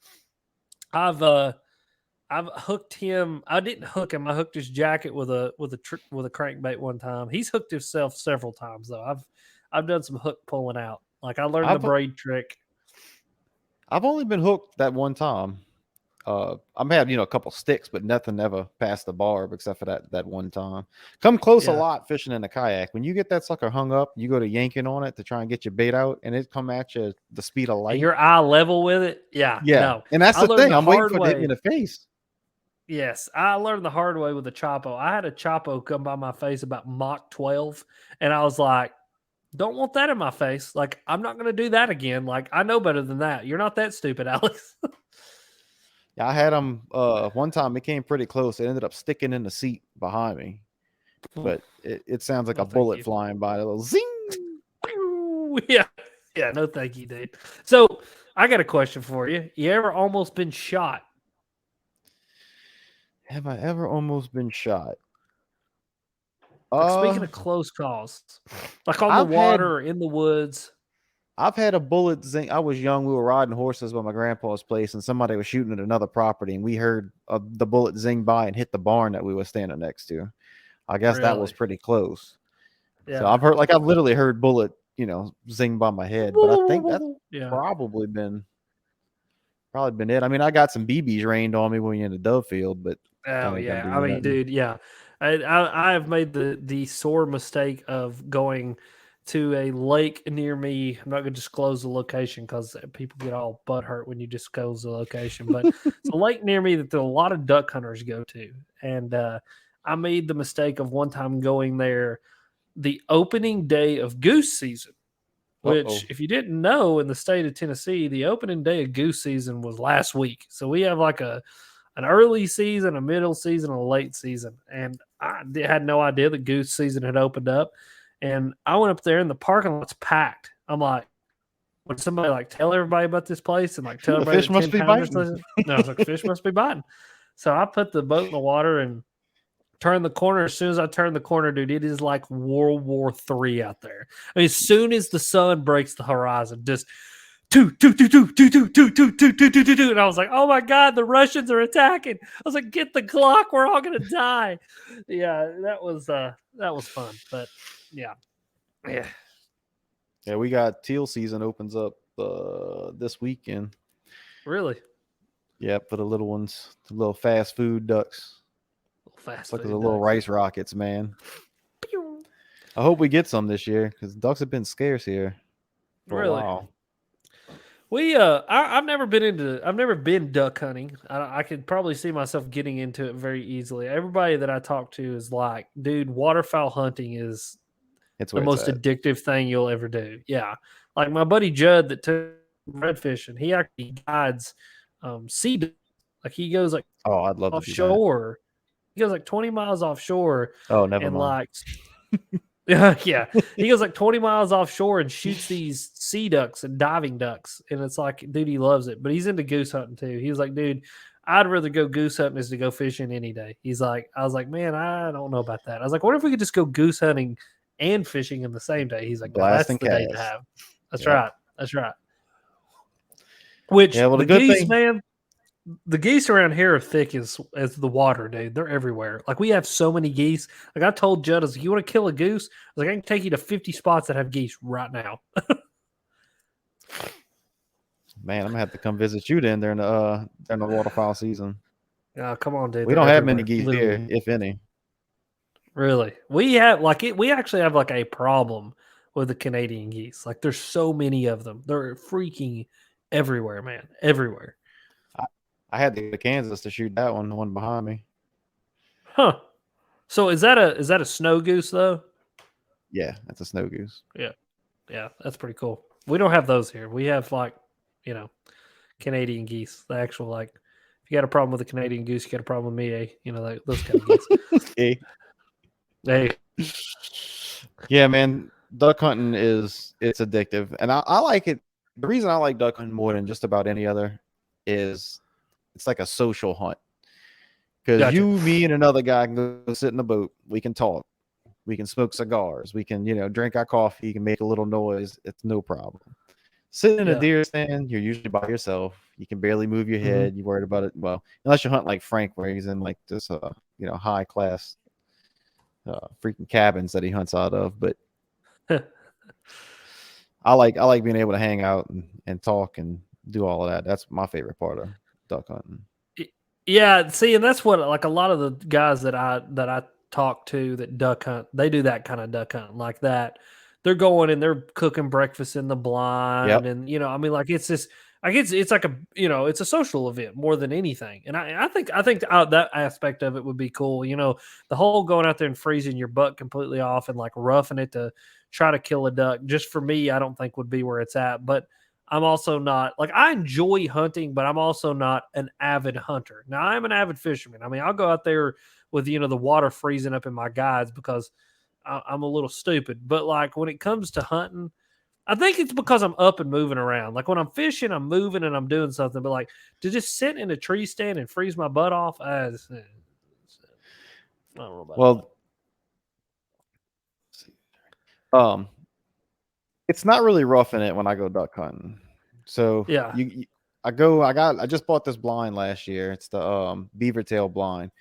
I've hooked him. I didn't hook him. I hooked his jacket with a crankbait one time. He's hooked himself several times though. I've done some hook pulling out. Like I learned the braid trick. I've only been hooked that one time. I've had a couple sticks, but nothing ever past the barb except for that one time. Come close a lot fishing in a kayak. When you get that sucker hung up, you go to yanking on it to try and get your bait out, and it come at you the speed of light. And your eye level with it, yeah. No. And that's the thing. I'm waiting for it to hit me in the face. Yes, I learned the hard way with a Chapo. I had a Chapo come by my face about Mach 12, and I was like, don't want that in my face. Like, I'm not going to do that again. Like, I know better than that. You're not that stupid, Alex. Yeah, I had him one time. It came pretty close. It ended up sticking in the seat behind me, but it sounds like a bullet flying by. A little zing. Yeah. No, thank you, dude. So I got a question for you. You ever almost been shot? Have I ever almost been shot? Like, speaking of close calls, like on the water or in the woods. I've had a bullet zing. I was young. We were riding horses by my grandpa's place, and somebody was shooting at another property, and we heard the bullet zing by and hit the barn that we were standing next to. I guess that was pretty close. Yeah. So I've literally heard bullet, zing by my head, but I think that's probably been it. I mean, I got some BBs rained on me when you're in the dove field, but I mean, dude, yeah, I have made the sore mistake of going to a lake near me. I'm not going to disclose the location because people get all butthurt when you disclose the location, but it's a lake near me that a lot of duck hunters go to. And I made the mistake of one time going there the opening day of goose season, which if you didn't know, in the state of Tennessee, the opening day of goose season was last week. So we have like an early season, a middle season, a late season. And I had no idea that goose season had opened up. And I went up there and the parking lot's packed. I'm like, would somebody like tell everybody about this place and like tell everybody fish must be biting? No, I was like, fish must be biting. So I put the boat in the water and turned the corner. As soon as I turned the corner, dude, it is like World War III out there. I mean, as soon as the sun breaks the horizon, just and I was like, oh my God, the Russians are attacking. I was like, get the Glock, we're all gonna die. Yeah, that was fun. But yeah. We got teal season opens up this weekend. Really? Yeah, for the little ones, the little fast food ducks. It's like the little rice rockets, man. I hope we get some this year because ducks have been scarce here for a while. I've never been duck hunting. I could probably see myself getting into it very easily. Everybody that I talk to is like, dude, waterfowl hunting is the most addictive thing you'll ever do. Yeah. Like my buddy Judd that took red fishing, he actually guides sea ducks. Like he goes like I'd love offshore. He goes like 20 miles offshore. Oh, never mind. Like yeah, he goes like 20 miles offshore and shoots these sea ducks and diving ducks, and it's like, dude, he loves it. But he's into goose hunting too. He was like, dude, I'd rather go goose hunting as to go fishing any day. He's like, I was like, man, I don't know about that. I was like, what if we could just go goose hunting and fishing in the same day? He's like, no, that's the day to have. That's right. Which the good geese, man, the geese around here are thick as the water, dude. They're everywhere. Like we have so many geese. Like I told Judd, I was like, you want to kill a goose? I was like, I can take you to 50 spots that have geese right now. Man, I'm gonna have to come visit you then during the waterfowl season. Oh, come on, dude. We They're don't have many everywhere, geese literally. here, if any. Really? We have we actually have like a problem with the Canadian geese. Like there's so many of them. They're freaking everywhere, man. Everywhere. I had to go to Kansas to shoot that one, the one behind me. Huh. So is that a snow goose though? Yeah, that's a snow goose. Yeah, that's pretty cool. We don't have those here. We have like, Canadian geese. The actual like if you got a problem with the Canadian goose, you got a problem with me, eh? Like those kind of geese. Okay. Hey. Yeah, man, duck hunting it's addictive, and I like it. The reason I like duck hunting more than just about any other is it's like a social hunt. Because Gotcha. you, me, and another guy can go sit in a boat. We can talk. We can smoke cigars. We can, drink our coffee. You can make a little noise. It's no problem. Sitting in a Yeah. deer stand, you're usually by yourself. You can barely move your Mhm. head. You worried about it. Well, unless you hunt like Frank, where he's in like this, high class, freaking cabins that he hunts out of. But I like being able to hang out and talk and do all of that. That's my favorite part of duck hunting. Yeah, see, and that's what like a lot of the guys that I talk to that duck hunt, they do that kind of duck hunt like that. They're going and they're cooking breakfast in the blind, Yep. and I mean, like it's just, like it's like a it's a social event more than anything. And I think that aspect of it would be cool. The whole going out there and freezing your butt completely off and like roughing it to try to kill a duck. Just for me, I don't think would be where it's at, but. I'm also not like I enjoy hunting, but I'm also not an avid hunter. Now I'm an avid fisherman. I mean, I'll go out there with the water freezing up in my guides because I'm a little stupid. But like when it comes to hunting, I think it's because I'm up and moving around. Like when I'm fishing, I'm moving and I'm doing something. But like to just sit in a tree stand and freeze my butt off, I don't know about that. It's not really roughing it when I go duck hunting. So yeah, I just bought this blind last year. It's the beaver tail blind.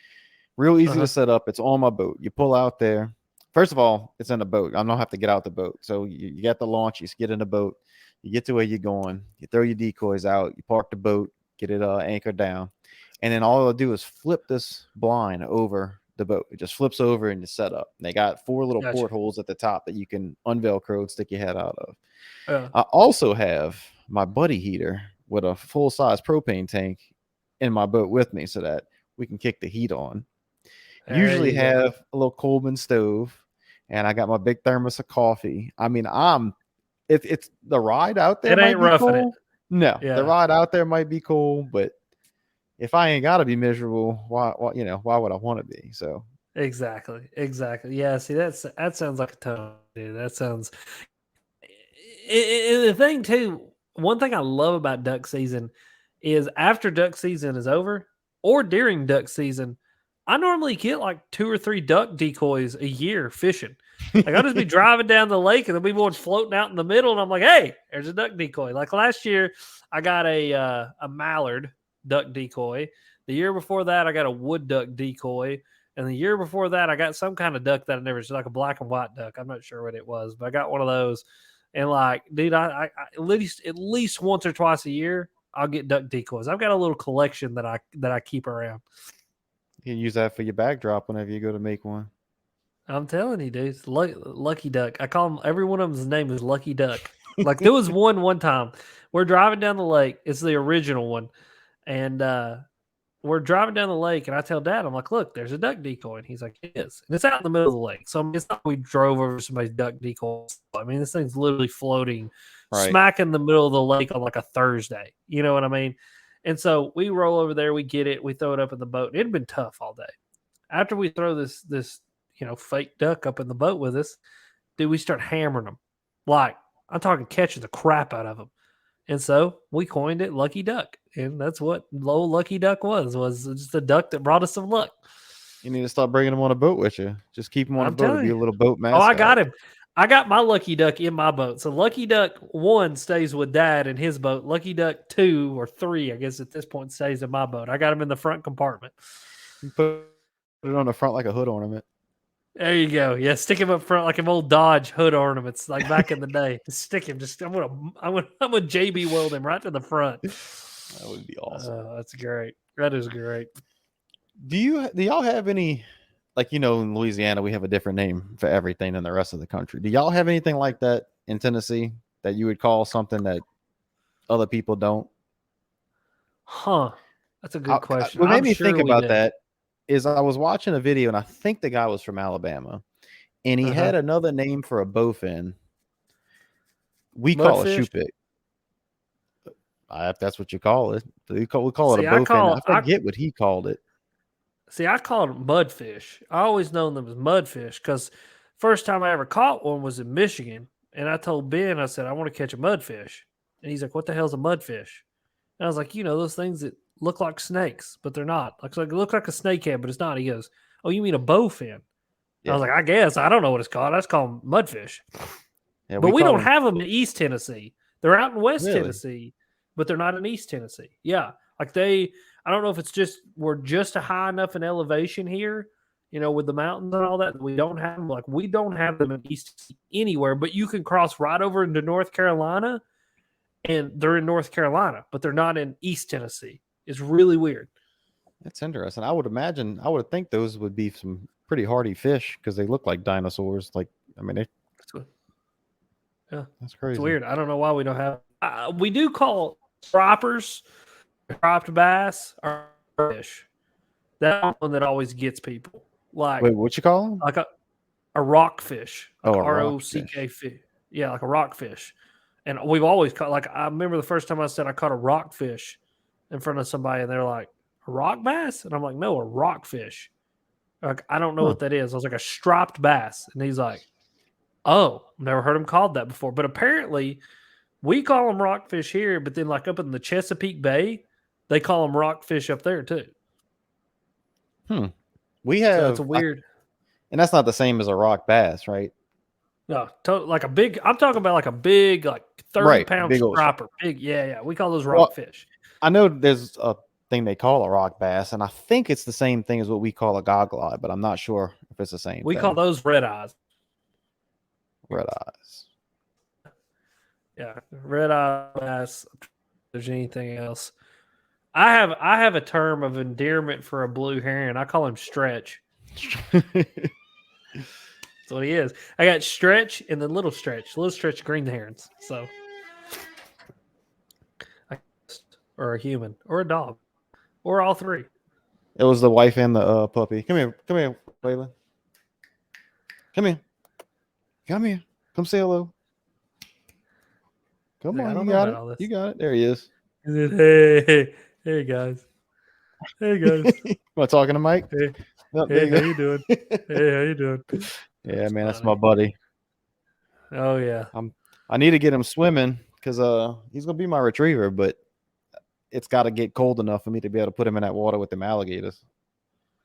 Real easy to set up. It's on my boat. You pull out there. First of all, it's in a boat. I don't have to get out the boat. So you get the launch, you get in the boat, you get to where you're going, you throw your decoys out, you park the boat, get it anchored down. And then all I'll do is flip this blind over the boat. It just flips over and you set up. And they got 4 little portholes at the top that you can unvelcro and stick your head out of. I also have my buddy heater with a full-size propane tank in my boat with me so that we can kick the heat on. Usually have a little Coleman stove, and I got my big thermos of coffee. I mean, it's the ride out there. It ain't roughing it. No, the ride out there might be cool, but if I ain't got to be miserable, why would I want to be? So exactly. Yeah. See, that sounds like a ton, dude. That sounds. The thing too, one thing I love about duck season is after duck season is over or during duck season, I normally get like 2 or 3 duck decoys a year fishing. Like I'll just be driving down the lake and there'll be one floating out in the middle, and I'm like, hey, there's a duck decoy. Like last year, I got a mallard duck decoy. The year before that, I got a wood duck decoy. And the year before that, I got some kind of duck that I never saw, like a black and white duck. I'm not sure what it was, but I got one of those. And like, dude, I at least once or twice a year, I'll get duck decoys. I've got a little collection that I keep around. You can use that for your backdrop whenever you go to make one. I'm telling you, dude, it's Lucky Duck. I call him, every one of them's name is Lucky Duck. Like there was one time we're driving down the lake. It's the original one, and we're driving down the lake, and I tell Dad, I'm like, look, there's a duck decoy. And he's like, it is. And it's out in the middle of the lake. So I mean, it's not like we drove over somebody's duck decoy. I mean, this thing's literally floating smack in the middle of the lake on like a Thursday. You know what I mean? And so we roll over there, we get it, we throw it up in the boat. It had been tough all day. After we throw this fake duck up in the boat with us, dude, we start hammering them. Like, I'm talking catching the crap out of them. And so we coined it Lucky Duck. And that's what Low Lucky Duck was just a duck that brought us some luck. You need to start bringing him on a boat with you. Just keep him on a boat. Be a little boat mascot. Oh, I got him. I got my Lucky Duck in my boat. So Lucky Duck 1 stays with Dad in his boat. Lucky Duck 2 or 3, I guess at this point, stays in my boat. I got him in the front compartment. You put it on the front like a hood ornament. There you go. Yeah, stick him up front like them old Dodge hood ornaments, like back in the day. Just stick him. I'm gonna JB weld him right to the front. That would be awesome. That's great. That is great. Do y'all have any, like, in Louisiana we have a different name for everything than the rest of the country? Do y'all have anything like that in Tennessee that you would call something that other people don't? Huh. That's a good question. What made me think about that is I was watching a video, and I think the guy was from Alabama, and he had another name for a bowfin. We call it shoe pick. If that's what you call it. We call it a bowfin. I forget what he called it. See, I called them mudfish. I always known them as mudfish because first time I ever caught one was in Michigan, and I told Ben, I said, I want to catch a mudfish. And he's like, what the hell's a mudfish? And I was like, those things that look like snakes, but they're not. Like, it looks like a snakehead, but it's not. He goes, oh, you mean a bowfin? Yeah. I was like, I guess. I don't know what it's called. I just call them mudfish. Yeah, but we don't have them in East Tennessee. They're out in West Tennessee, but they're not in East Tennessee. Yeah. Like I don't know if it's just we're just high enough in elevation here, with the mountains and all that. We don't have them. Like, we don't have them in East Tennessee anywhere, but you can cross right over into North Carolina, and they're in North Carolina, but they're not in East Tennessee. It's really weird. That's interesting. I would think those would be some pretty hardy fish because they look like dinosaurs. Like, yeah, that's crazy. It's weird. I don't know why we don't have. We do call croppers, cropped bass, or fish. That one that always gets people. Like, wait, what you call them? Like a rockfish. Like ROCK fish. Yeah, like a rockfish. And we've always caught. Like, I remember the first time I said I caught a rockfish in front of somebody, and they're like, a rock bass? And I'm like, no, a rockfish. Like, I don't know what that is. I was like, a striped bass. And he's like, oh, never heard him called that before. But apparently, we call them rockfish here, but then like up in the Chesapeake Bay, they call them rockfish up there too. We have. So it's a weird. And that's not the same as a rock bass, right? No, like a big. I'm talking about like a big, like 30-pound striper. Big, yeah. We call those rockfish. I know there's a thing they call a rock bass, and I think it's the same thing as what we call a goggle eye, but I'm not sure if it's the same. We call those red eyes. Red eyes. Yeah, red eye bass. If there's anything else, I have a term of endearment for a blue heron. I call him Stretch. That's what he is. I got Stretch and then Little Stretch green herons. So, or a human, or a dog, or all three. It was the wife and the puppy. Come here, Waylon. Come here. Come say hello. Come on, you got it. You got it. There he is. Hey guys. Am I talking to Mike? Hey, how you doing? Hey, how you doing? Yeah, man, that's my buddy. Oh yeah. I need to get him swimming because he's gonna be my retriever, but it's got to get cold enough for me to be able to put him in that water with them alligators.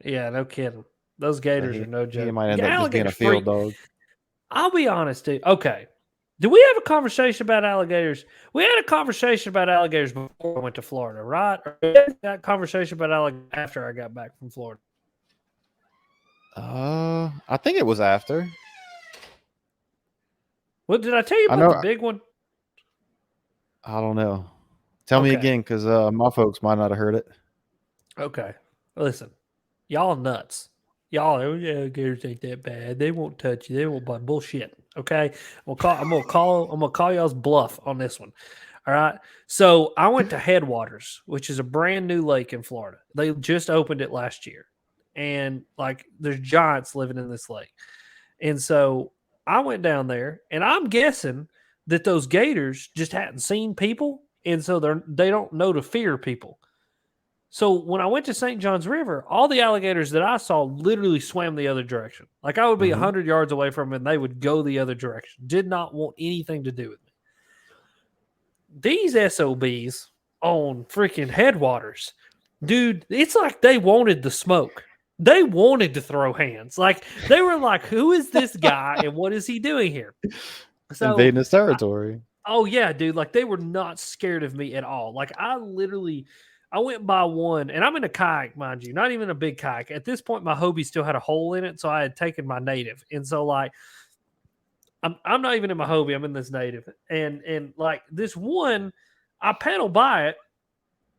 Yeah, no kidding. Those gators are no joke. He might end up just being a field dog. I'll be honest, dude. Okay. Did we have a conversation about alligators? We had a conversation about alligators before I went to Florida, right? Or we had that conversation about alligators after I got back from Florida? I think it was after. What did I tell you about the big one? I don't know. Tell me again, because my folks might not have heard it. Okay. Listen, y'all nuts. Y'all, alligators ain't that bad. They won't touch you. They won't bite. Bullshit. Okay. I'm gonna call y'all's bluff on this one. All right. So I went to Headwaters, which is a brand new lake in Florida. They just opened it last year. And like there's giants living in this lake. And so I went down there, and I'm guessing that those gators just hadn't seen people, and so they don't know to fear people. So when I went to St. Johns River, all the alligators that I saw literally swam the other direction. Like I would be 100 yards away from them, and they would go the other direction. Did not want anything to do with me. These SOBs on freaking Headwaters, dude, it's like they wanted the smoke. They wanted to throw hands. Like they were like, "Who is this guy and what is he doing here?" So, invading his territory. oh yeah, dude. Like they were not scared of me at all. Like I went by one, and I'm in a kayak, mind you, not even a big kayak. At this point, my Hobie still had a hole in it, so I had taken my native, and so like I'm not even in my Hobie. I'm in this native, and like this one, I paddle by it,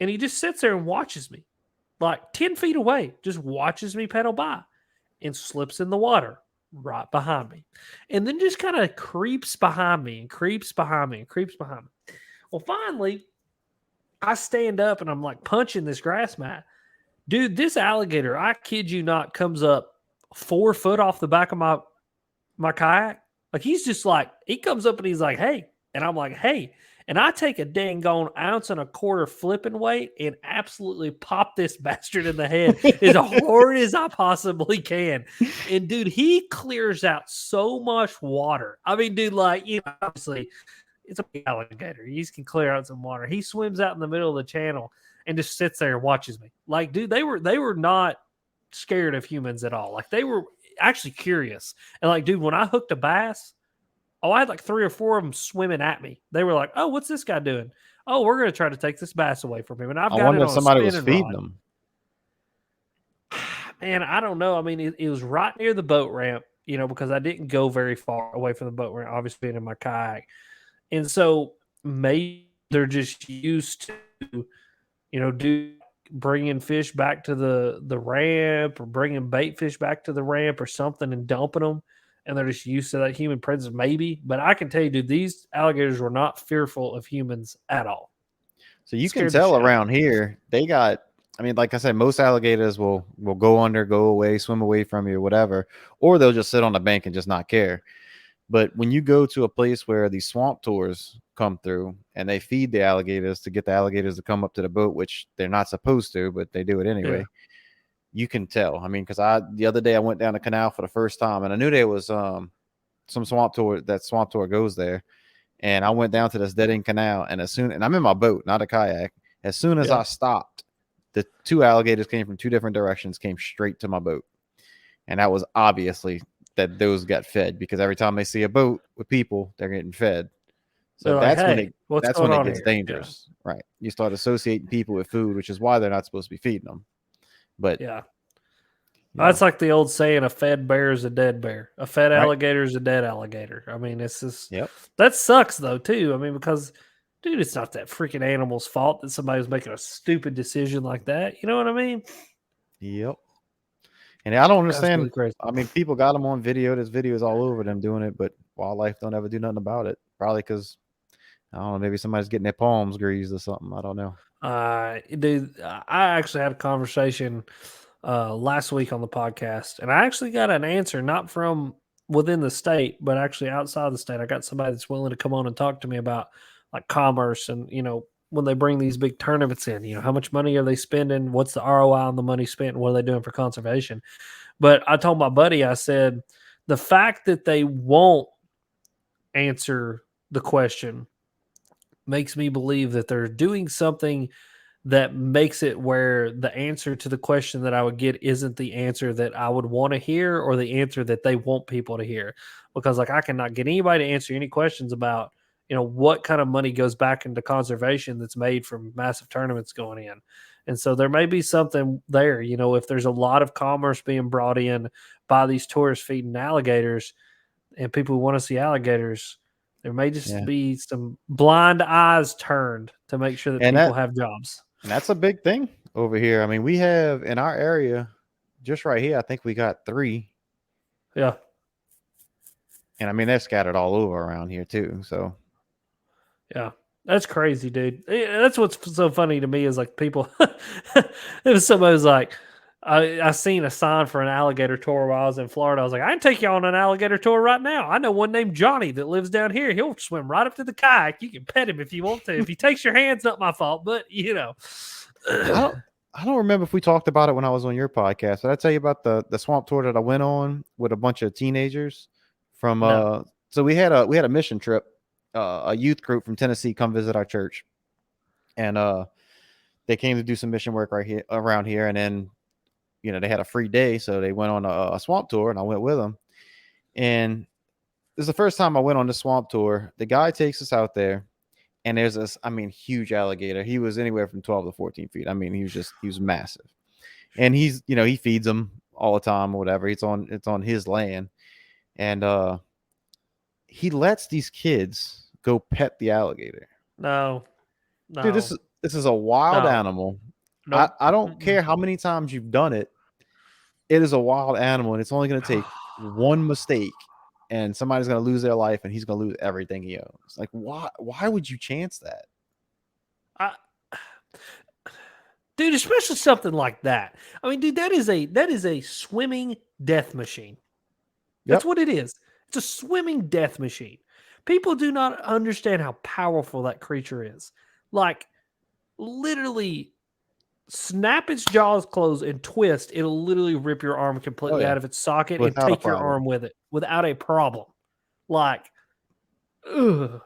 and he just sits there and watches me, like 10 feet away, just watches me paddle by, and slips in the water right behind me, and then just kind of creeps behind me and creeps behind me and creeps behind me. Well, finally, I stand up and I'm like punching this grass mat. Dude, this alligator, I kid you not, comes up 4 foot off the back of my kayak. Like he's just like, he comes up and he's like, hey. And I'm like, hey. And I take a dang gone 1.25 ounce flipping weight and absolutely pop this bastard in the head as hard as I possibly can. And dude, he clears out so much water. I mean, dude, like, obviously it's a big alligator. He can clear out some water. He swims out in the middle of the channel and just sits there and watches me. Like, dude, they were not scared of humans at all. Like they were actually curious. And like, dude, when I hooked a bass, I had like 3 or 4 of them swimming at me. They were like, "Oh, what's this guy doing? Oh, we're going to try to take this bass away from him." And I've I got wonder it if on somebody a was spinning feeding rod. them. Man, I don't know. I mean, it was right near the boat ramp, because I didn't go very far away from the boat ramp, obviously being in my kayak. And so maybe they're just used to, bringing fish back to the ramp or bringing bait fish back to the ramp or something and dumping them. And they're just used to that human presence, maybe. But I can tell you, dude, these alligators were not fearful of humans at all. So you can Scared the tell shit out of around here, they got, I mean, like I said, most alligators will go under, go away, swim away from you, whatever, or they'll just sit on the bank and just not care. But when you go to a place where these swamp tours come through and they feed the alligators to get the alligators to come up to the boat, which they're not supposed to, but they do it anyway. Yeah. You can tell. I mean, because the other day I went down the canal for the first time, and I knew there was some swamp tour. That swamp tour goes there, and I went down to this dead end canal, and I'm in my boat, not a kayak. As soon as I stopped, the 2 alligators came from 2 different directions, came straight to my boat, and that was obviously that those got fed, because every time they see a boat with people, they're getting fed. So They're like, that's "Hey, what's that's going when it on gets here?" dangerous, right? You start associating people with food, which is why they're not supposed to be feeding them. But Yeah. That's like the old saying, a fed bear is a dead bear. A fed alligator is a dead alligator. I mean, it's just, that sucks though, too. I mean, because, dude, it's not that freaking animal's fault that somebody was making a stupid decision like that. You know what I mean? Yep. And I don't understand. Really crazy. I mean, people got them on video. There's videos all over them doing it, but wildlife don't ever do nothing about it. Probably because, I don't know, maybe somebody's getting their palms greased or something. I don't know. Dude, I actually had a conversation last week on the podcast, and I actually got an answer not from within the state, but actually outside the state. I got somebody that's willing to come on and talk to me about like commerce and when they bring these big tournaments in, how much money are they spending? What's the ROI on the money spent? And what are they doing for conservation? But I told my buddy, I said, the fact that they won't answer the question makes me believe that they're doing something that makes it where the answer to the question that I would get isn't the answer that I would want to hear or the answer that they want people to hear. Because like I cannot get anybody to answer any questions about, what kind of money goes back into conservation that's made from massive tournaments going in. And so there may be something there, if there's a lot of commerce being brought in by these tourists feeding alligators and people who want to see alligators, there may just be some blind eyes turned to make sure that people have jobs. And that's a big thing over here. I mean, we have in our area, just right here, I think we got 3. Yeah. And I mean, they're scattered all over around here too. So, yeah, that's crazy, dude. That's what's so funny to me is like people, if somebody was like, I seen a sign for an alligator tour while I was in Florida. I was like, I can take you on an alligator tour right now. I know one named Johnny that lives down here. He'll swim right up to the kayak. You can pet him if you want to. If he takes your hand, it's not my fault, but I don't remember if we talked about it when I was on your podcast. Did I tell you about the swamp tour that I went on with a bunch of teenagers from No. So we had a mission trip, a youth group from Tennessee come visit our church. And they came to do some mission work right here around here, and then they had a free day, so they went on a swamp tour, and I went with them. And this is the first time I went on the swamp tour. The guy takes us out there, and there's this, huge alligator. He was anywhere from 12 to 14 feet. He was massive. And he's, he feeds them all the time or whatever. It's on his land. And he lets these kids go pet the alligator. No. Dude, this is a wild animal. Nope. I don't care how many times you've done it. It is a wild animal, and it's only going to take one mistake, and somebody's going to lose their life, and he's going to lose everything he owns. Like, why would you chance that? Dude, especially something like that. I mean, dude, that is a swimming death machine. That's what it is. It's a swimming death machine. People do not understand how powerful that creature is. Like, literally, snap its jaws closed and twist, it'll literally rip your arm completely out of its socket and take your arm with it without a problem. Like, ugh.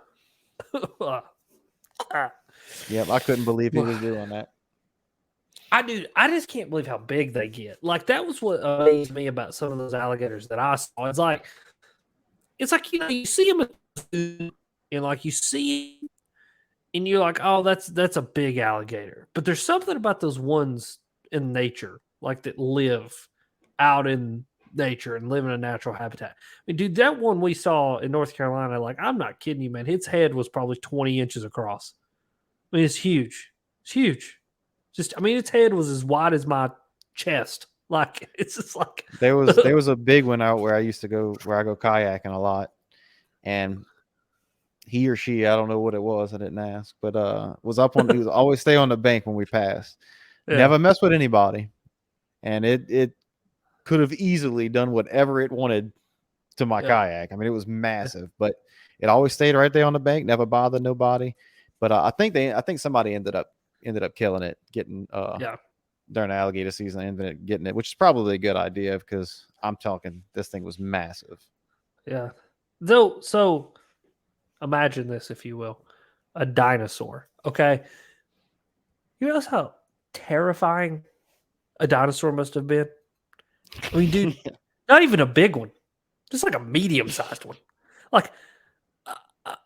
Yep, I couldn't believe he was doing that. I just can't believe how big they get. Like, that was what amazed me about some of those alligators that I saw. It's like you see them and like you see them and you're like, oh, that's a big alligator. But there's something about those ones in nature, like that live out in nature and live in a natural habitat. I mean, dude, that one we saw in North Carolina, like, I'm not kidding you, man. Its head was probably 20 inches across. I mean, it's huge. It's huge. Its head was as wide as my chest. Like, it's just like there was a big one out where I used to go, where I go kayaking a lot, and he or she, I don't know what it was, I didn't ask, but was up on. He was always stay on the bank when we passed. Yeah. Never mess with anybody, and it could have easily done whatever it wanted to my kayak. I mean, it was massive, but it always stayed right there on the bank, never bothered nobody. But I think somebody ended up killing it, getting during alligator season, ended up getting it, which is probably a good idea because I'm talking this thing was massive. Yeah. So imagine this, if you will, a dinosaur. Okay. You realize how terrifying a dinosaur must have been? I mean, dude, not even a big one, just like a medium-sized one. Like,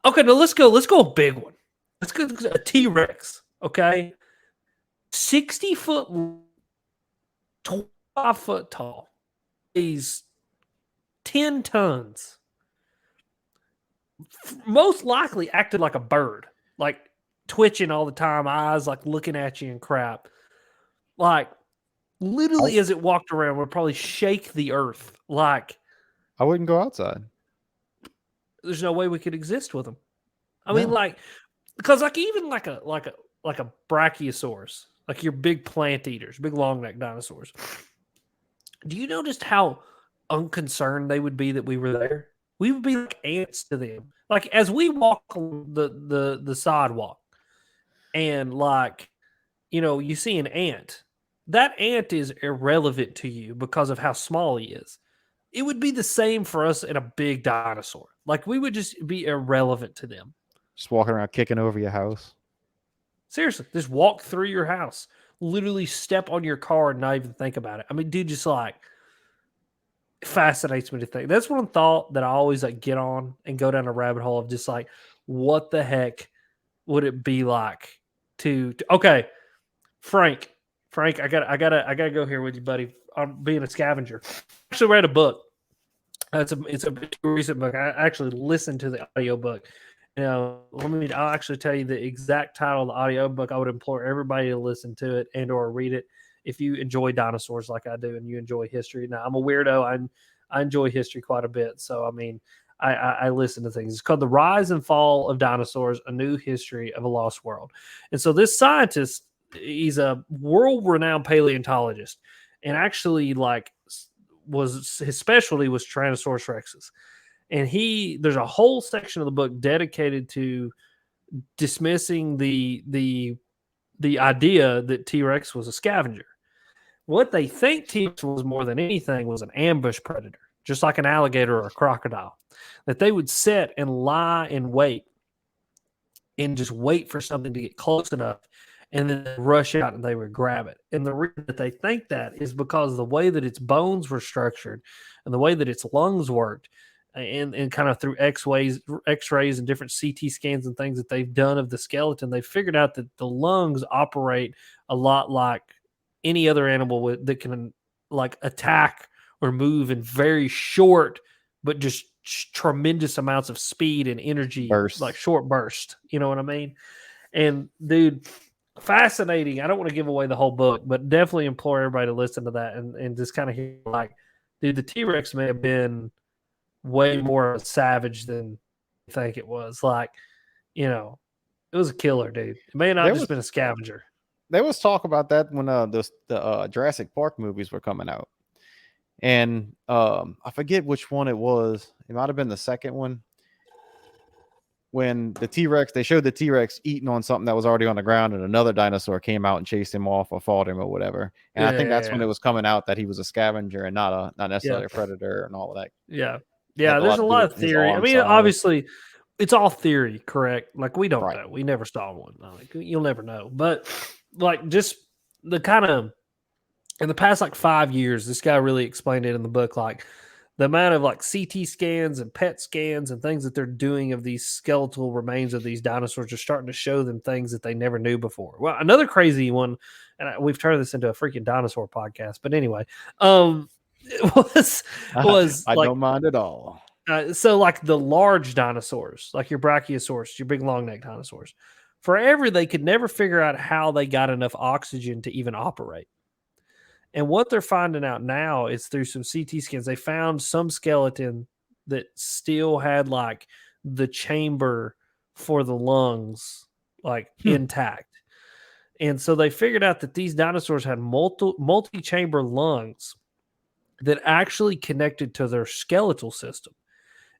okay, now let's go a big one. Let's go a T-Rex. Okay, 60 foot, 25 foot tall. He's 10 tons. Most likely acted like a bird, like twitching all the time, eyes like looking at you and crap. Like, literally, as it walked around, would probably shake the earth. Like, I wouldn't go outside. There's no way we could exist with them. I mean, like, because like even like a brachiosaurus, like your big plant eaters, big long neck dinosaurs. Do you know just how unconcerned they would be that we were there? We would be like ants to them. Like, as we walk the sidewalk, and like, you see an ant. That ant is irrelevant to you because of how small he is. It would be the same for us in a big dinosaur. Like, we would just be irrelevant to them. Just walking around kicking over your house. Seriously, just walk through your house. Literally step on your car and not even think about it. I mean, dude, just like, it fascinates me to think. That's one thought that I always like get on and go down a rabbit hole of just like, what the heck would it be like to okay, Frank, I gotta go here with you, buddy. I'm being a scavenger. I actually read a book. It's a recent book. I actually listened to the audiobook. I'll actually tell you the exact title of the audiobook. I would implore everybody to listen to it and or read it if you enjoy dinosaurs like I do and you enjoy history. Now, I'm a weirdo. I enjoy history quite a bit. So, I mean, I listen to things. It's called The Rise and Fall of Dinosaurs, A New History of a Lost World. And so this scientist, he's a world-renowned paleontologist, and actually his specialty was Tyrannosaurus rexes. And there's a whole section of the book dedicated to dismissing the idea that T-Rex was a scavenger. What they think T-Rex was more than anything was an ambush predator, just like an alligator or a crocodile, that they would sit and lie in wait and just wait for something to get close enough and then rush out and they would grab it. And the reason that they think that is because the way that its bones were structured and the way that its lungs worked, and kind of through x-rays and different CT scans and things that they've done of the skeleton, they figured out that the lungs operate a lot like any other animal that can like attack or move in very short but just tremendous amounts of speed and energy, Burst. like short burst. You know what I mean? And dude, fascinating. I don't want to give away the whole book, but definitely implore everybody to listen to that and just kind of hear like, dude, the T-Rex may have been way more of a savage than you think it was. Like, you know, it was a killer, dude. It may not have just been a scavenger. There was talk about that when the Jurassic Park movies were coming out. And I forget which one it was. It might have been the second one. When the T-Rex, they showed the T-Rex eating on something that was already on the ground, and another dinosaur came out and chased him off or fought him or whatever. And I think that's when it was coming out that he was a scavenger and not necessarily a predator and all of that. Yeah. Yeah, there's a lot of theory. I mean, obviously, it's all theory, correct? Like, we don't know. We never saw one. Like, you'll never know. But, like, just the kind of, in the past, like, 5 years, this guy really explained it in the book, like, the amount of, like, CT scans and PET scans and things that they're doing of these skeletal remains of these dinosaurs are starting to show them things that they never knew before. Well, another crazy one, and we've turned this into a freaking dinosaur podcast, but anyway, it was I like, don't mind at all. So like the large dinosaurs, like your Brachiosaurus, your big long neck dinosaurs, forever they could never figure out how they got enough oxygen to even operate. And what they're finding out now is through some CT scans, they found some skeleton that still had like the chamber for the lungs like intact. And so they figured out that these dinosaurs had multi-chamber lungs that actually connected to their skeletal system.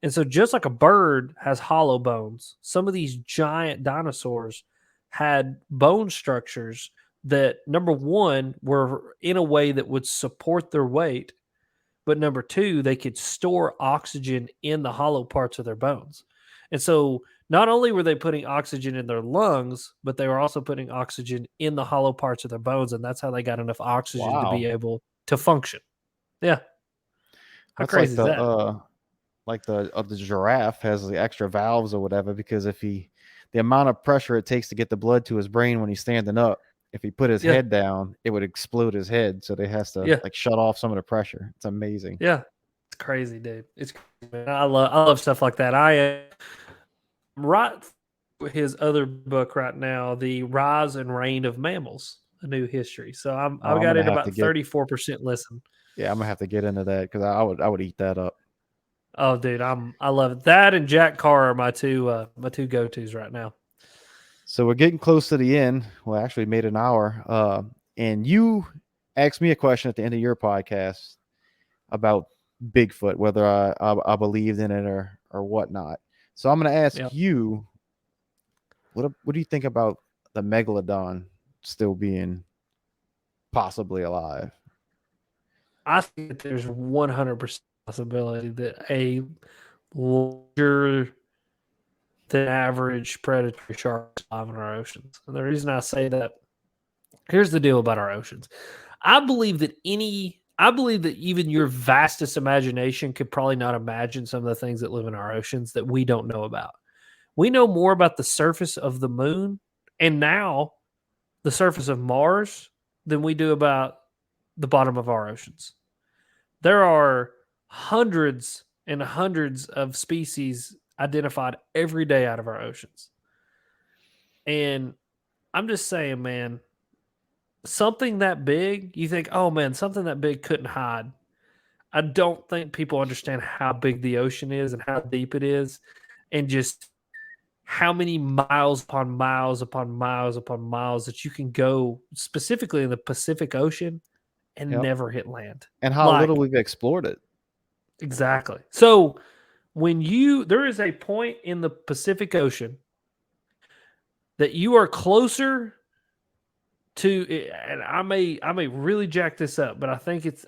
And so just like a bird has hollow bones, some of these giant dinosaurs had bone structures that, number one, were in a way that would support their weight, but number two, they could store oxygen in the hollow parts of their bones. And so not only were they putting oxygen in their lungs, but they were also putting oxygen in the hollow parts of their bones, and that's how they got enough oxygen to be able to function. Yeah. How crazy is that? Like the giraffe has the extra valves or whatever, because if the amount of pressure it takes to get the blood to his brain when he's standing up, if he put his head down, it would explode his head. So they has to like shut off some of the pressure. It's amazing. Yeah. It's crazy, dude. It's crazy, man. I love stuff like that. I write his other book right now, The Rise and Reign of Mammals, A New History. So I've got it about 34% listen. Yeah, I'm gonna have to get into that because I would eat that up. Oh, dude, I love it. That and Jack Carr are my two go-tos right now. So we're getting close to the end. Well, actually, we made an hour. And you asked me a question at the end of your podcast about Bigfoot, whether I believed in it or whatnot. So I'm going to ask you, what do you think about the megalodon still being possibly alive? I think that there's 100% possibility that a larger than average predatory shark live in our oceans. And the reason I say that, here's the deal about our oceans. I believe that even your vastest imagination could probably not imagine some of the things that live in our oceans that we don't know about. We know more about the surface of the moon and now the surface of Mars than we do about the bottom of our oceans. There are hundreds and hundreds of species identified every day out of our oceans. And I'm just saying, man, something that big, you think, oh man, something that big couldn't hide. I don't think people understand how big the ocean is and how deep it is, and just how many miles upon miles upon miles upon miles that you can go specifically in the Pacific Ocean and never hit land. And how little we've explored it. Exactly. So there is a point in the Pacific Ocean that you are closer to, and I may really jack this up, but I think it's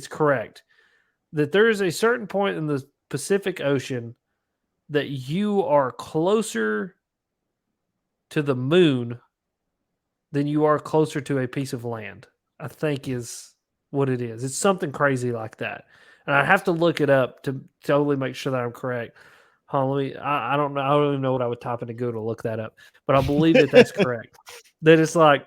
correct that there is a certain point in the Pacific Ocean that you are closer to the moon than you are closer to a piece of land, I think is what it is. It's something crazy like that. And I have to look it up to totally make sure that I'm correct. I don't know. I don't even know what I would type into Google to look that up, but I believe that that's correct. That it's like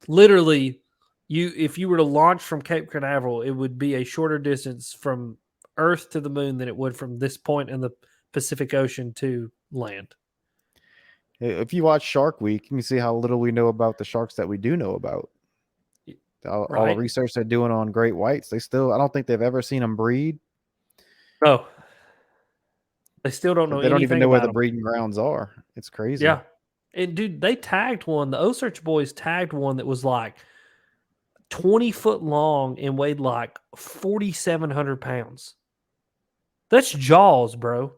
literally if you were to launch from Cape Canaveral, it would be a shorter distance from Earth to the moon than it would from this point in the Pacific Ocean to land. If you watch Shark Week, you can see how little we know about the sharks that we do know about. All the research they're doing on great whites, I don't think they've ever seen them breed. Oh, they still don't know. They don't even know where the them. breeding grounds are. It's crazy. Yeah, and dude, they tagged one. The Osage boys tagged one that was like 20 foot long and weighed like 4,700 pounds. That's Jaws, bro.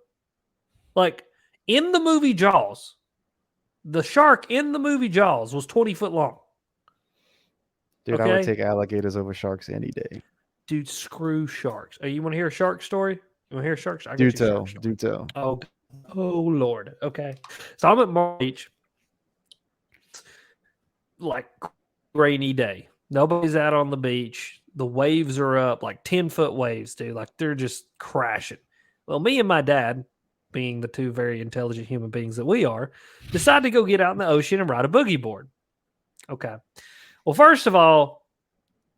Like in the movie Jaws, the shark in the movie Jaws was 20 foot long. Dude, okay? I would take alligators over sharks any day. Dude, screw sharks. Oh, you want to hear a shark story? You want to hear a shark story? Do tell. Oh, Lord. Okay. So I'm at Myrtle Beach. Like rainy day. Nobody's out on the beach. The waves are up, like 10-foot waves, dude. Like they're just crashing. Well, me and my dad, being the two very intelligent human beings that we are, decide to go get out in the ocean and ride a boogie board. Okay. Well, first of all,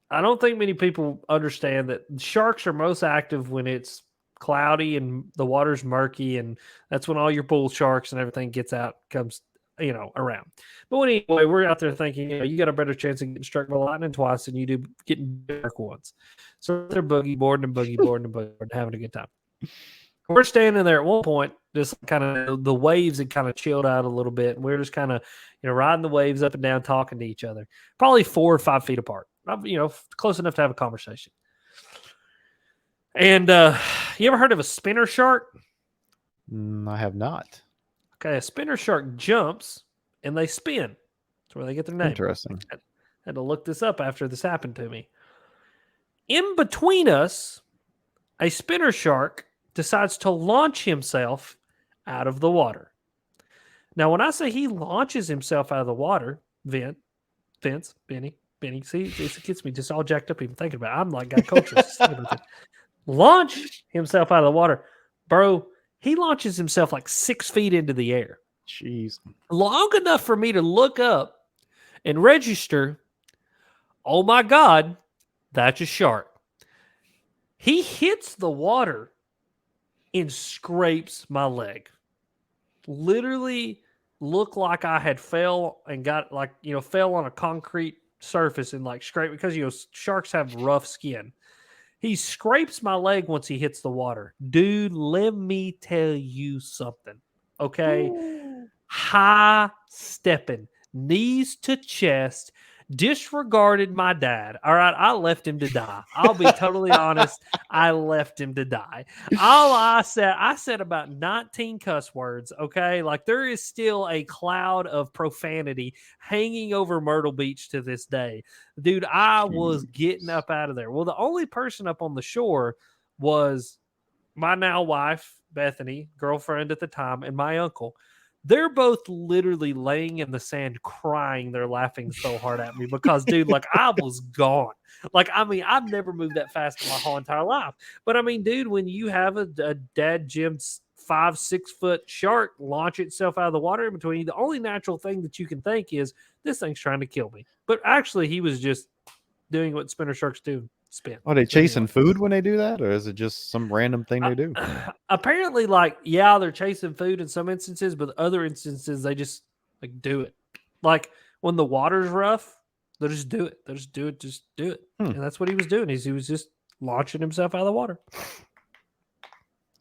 I don't think many people understand that sharks are most active when it's cloudy and the water's murky, and that's when all your bull sharks and everything comes around. But anyway, we're out there thinking, you got a better chance of getting struck by lightning twice than you do getting dark once. So they're boogie boarding and having a good time. We're standing there at one point, just kind of the waves had kind of chilled out a little bit, and we're just kind of riding the waves up and down, talking to each other, probably 4 or 5 feet apart, close enough to have a conversation. And you ever heard of a spinner shark? I have not. Okay, a spinner shark jumps and they spin. That's where they get their name. Interesting. I had to look this up after this happened to me. In between us, a spinner shark decides to launch himself out of the water. Now, when I say he launches himself out of the water, Vince, Benny, see, it gets me just all jacked up even thinking about it. I'm like got culture. Launch himself out of the water. Bro, he launches himself like 6 feet into the air. Jeez. Long enough for me to look up and register, oh my God, that's a shark. He hits the water and scrapes my leg. Literally looked like I had fell on a concrete surface and like scraped, because sharks have rough skin. He scrapes my leg once he hits the water. Dude, let me tell you something. Okay? Ooh. High stepping, knees to chest, disregarded my dad. All right, I left him to die. I'll be totally honest. I left him to die. All I said about 19 cuss words, okay? Like there is still a cloud of profanity hanging over Myrtle Beach to this day. Dude, I was getting up out of there. Well, the only person up on the shore was my now wife, Bethany, girlfriend at the time, and my uncle. They're both literally laying in the sand crying. They're laughing so hard at me because, dude, like I was gone. Like, I mean, I've never moved that fast in my whole entire life. But I mean, dude, when you have a dad Jim's 5-6 foot shark launch itself out of the water in between you, the only natural thing that you can think is this thing's trying to kill me. But actually, he was just doing what spinner sharks do. Spin. Are they chasing food when they do that, or is it just some random thing they do? Apparently, like, yeah, they're chasing food in some instances, but other instances they just like do it. Like when the water's rough, they'll just do it. They'll just do it. And that's what he was doing. He was just launching himself out of the water.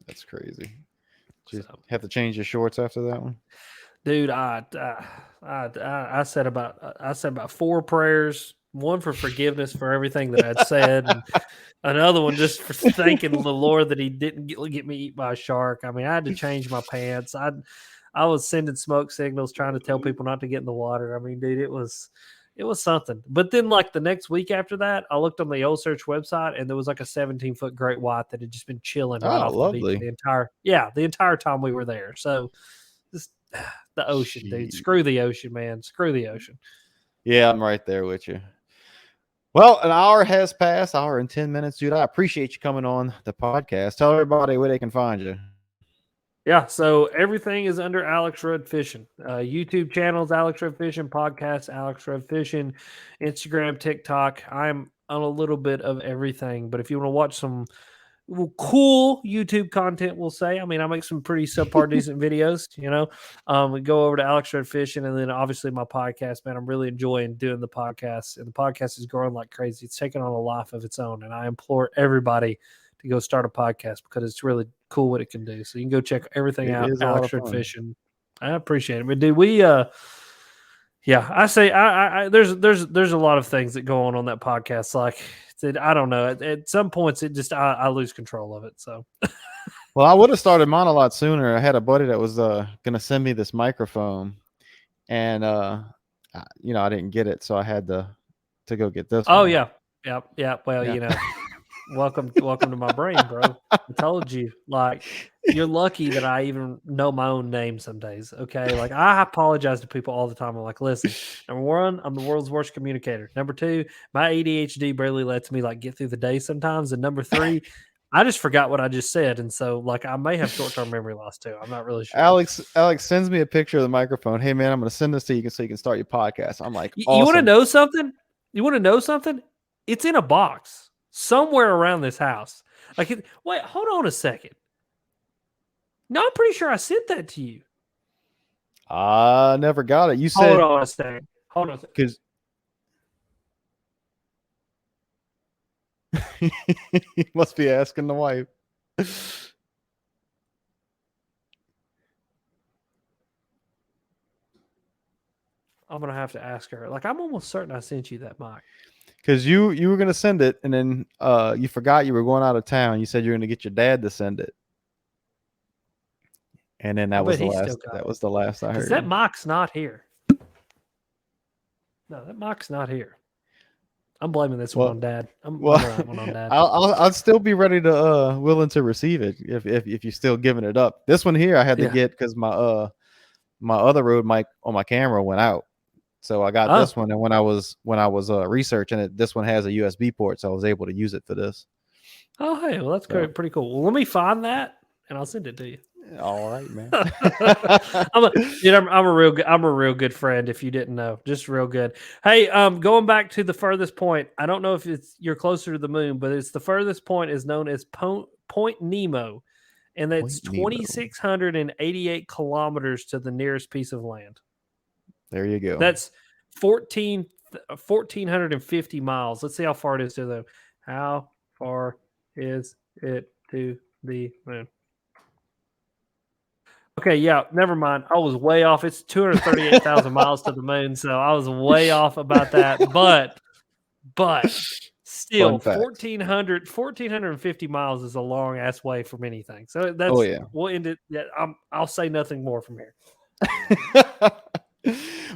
That's crazy. Just have to change your shorts after that one, dude. I said about 4 prayers. One for forgiveness for everything that I'd said, and another one just for thanking the Lord that he didn't get me eat by a shark. I mean, I had to change my pants. I was sending smoke signals trying to tell people not to get in the water. I mean, dude, it was something. But then like the next week after that, I looked on the Osage website and there was like a 17-foot great white that had just been chilling right off the beach the entire time we were there. So just The ocean, dude. Jeez. Screw the ocean, man. Screw the ocean. Yeah, I'm right there with you. Well, an hour has passed, hour and 10 minutes, dude. I appreciate you coming on the podcast. Tell everybody where they can find you. Yeah, so everything is under Alex Rudd Fishing. YouTube channels, Alex Rudd Fishing, podcast, Alex Rudd Fishing, Instagram, TikTok. I'm on a little bit of everything, but if you want to watch some cool YouTube content, we'll say. I mean, I make some pretty subpar decent videos, we go over to Alex Rudd Fishing, and then obviously my podcast, man. I'm really enjoying doing the podcast, and the podcast is growing like crazy. It's taking on a life of its own, and I implore everybody to go start a podcast because it's really cool what it can do. So you can go check everything out. Alex Rudd Fishing. I appreciate it. But dude, I say there's a lot of things that go on that podcast. Like I don't know. At some points, it just I lose control of it. So, well, I would have started mine a lot sooner. I had a buddy that was gonna send me this microphone, and I didn't get it, so I had to go get this. Oh one. yeah. Well, welcome to my brain, bro. I told you, like, you're lucky that I even know my own name some days. Okay, like I apologize to people all the time. I'm like, listen, number one, I'm the world's worst communicator. Number two, my ADHD barely lets me like get through the day sometimes. And number three, I just forgot what I just said, and so like I may have short-term memory loss too. I'm not really sure. Alex sends me a picture of the microphone. Hey man, I'm going to send this to you so you can start your podcast. I'm like, awesome. You want to know something? It's in a box somewhere around this house. Wait, hold on a second. No, I'm pretty sure I sent that to you. I never got it. You said. Hold on a second. Because he must be asking the wife. I'm gonna have to ask her. Like, I'm almost certain I sent you that mic. Because you were gonna send it, and then you forgot you were going out of town. You said you were gonna get your dad to send it, and then that was the last I heard. That mic's not here. No, that mic's not here. I'm blaming this one on Dad. I'm blaming that one on Dad. I'll still be ready to willing to receive it if you're still giving it up. This one here I had to get because my other Rode mic on my camera went out. So I got this one, and when I was researching it, this one has a USB port, so I was able to use it for this. Oh, hey, well that's great, pretty cool. Well, let me find that, and I'll send it to you. All right, man. I'm a real good friend. If you didn't know, just real good. Hey, going back to the furthest point, I don't know if you're closer to the moon, but it's the furthest point is known as Point Nemo, and that's 2,688 kilometers to the nearest piece of land. There you go. That's 1,450 miles. Let's see how far it is to them. How far is it to the moon? Okay, yeah, never mind. I was way off. It's 238,000 miles to the moon, so I was way off about that. But still, 1,450 miles is a long ass way from anything. So that's we'll end it. Yeah, I'll say nothing more from here.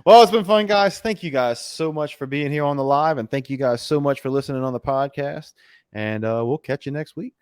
Well, it's been fun, guys. Thank you guys so much for being here on the live, and thank you guys so much for listening on the podcast. And we'll catch you next week.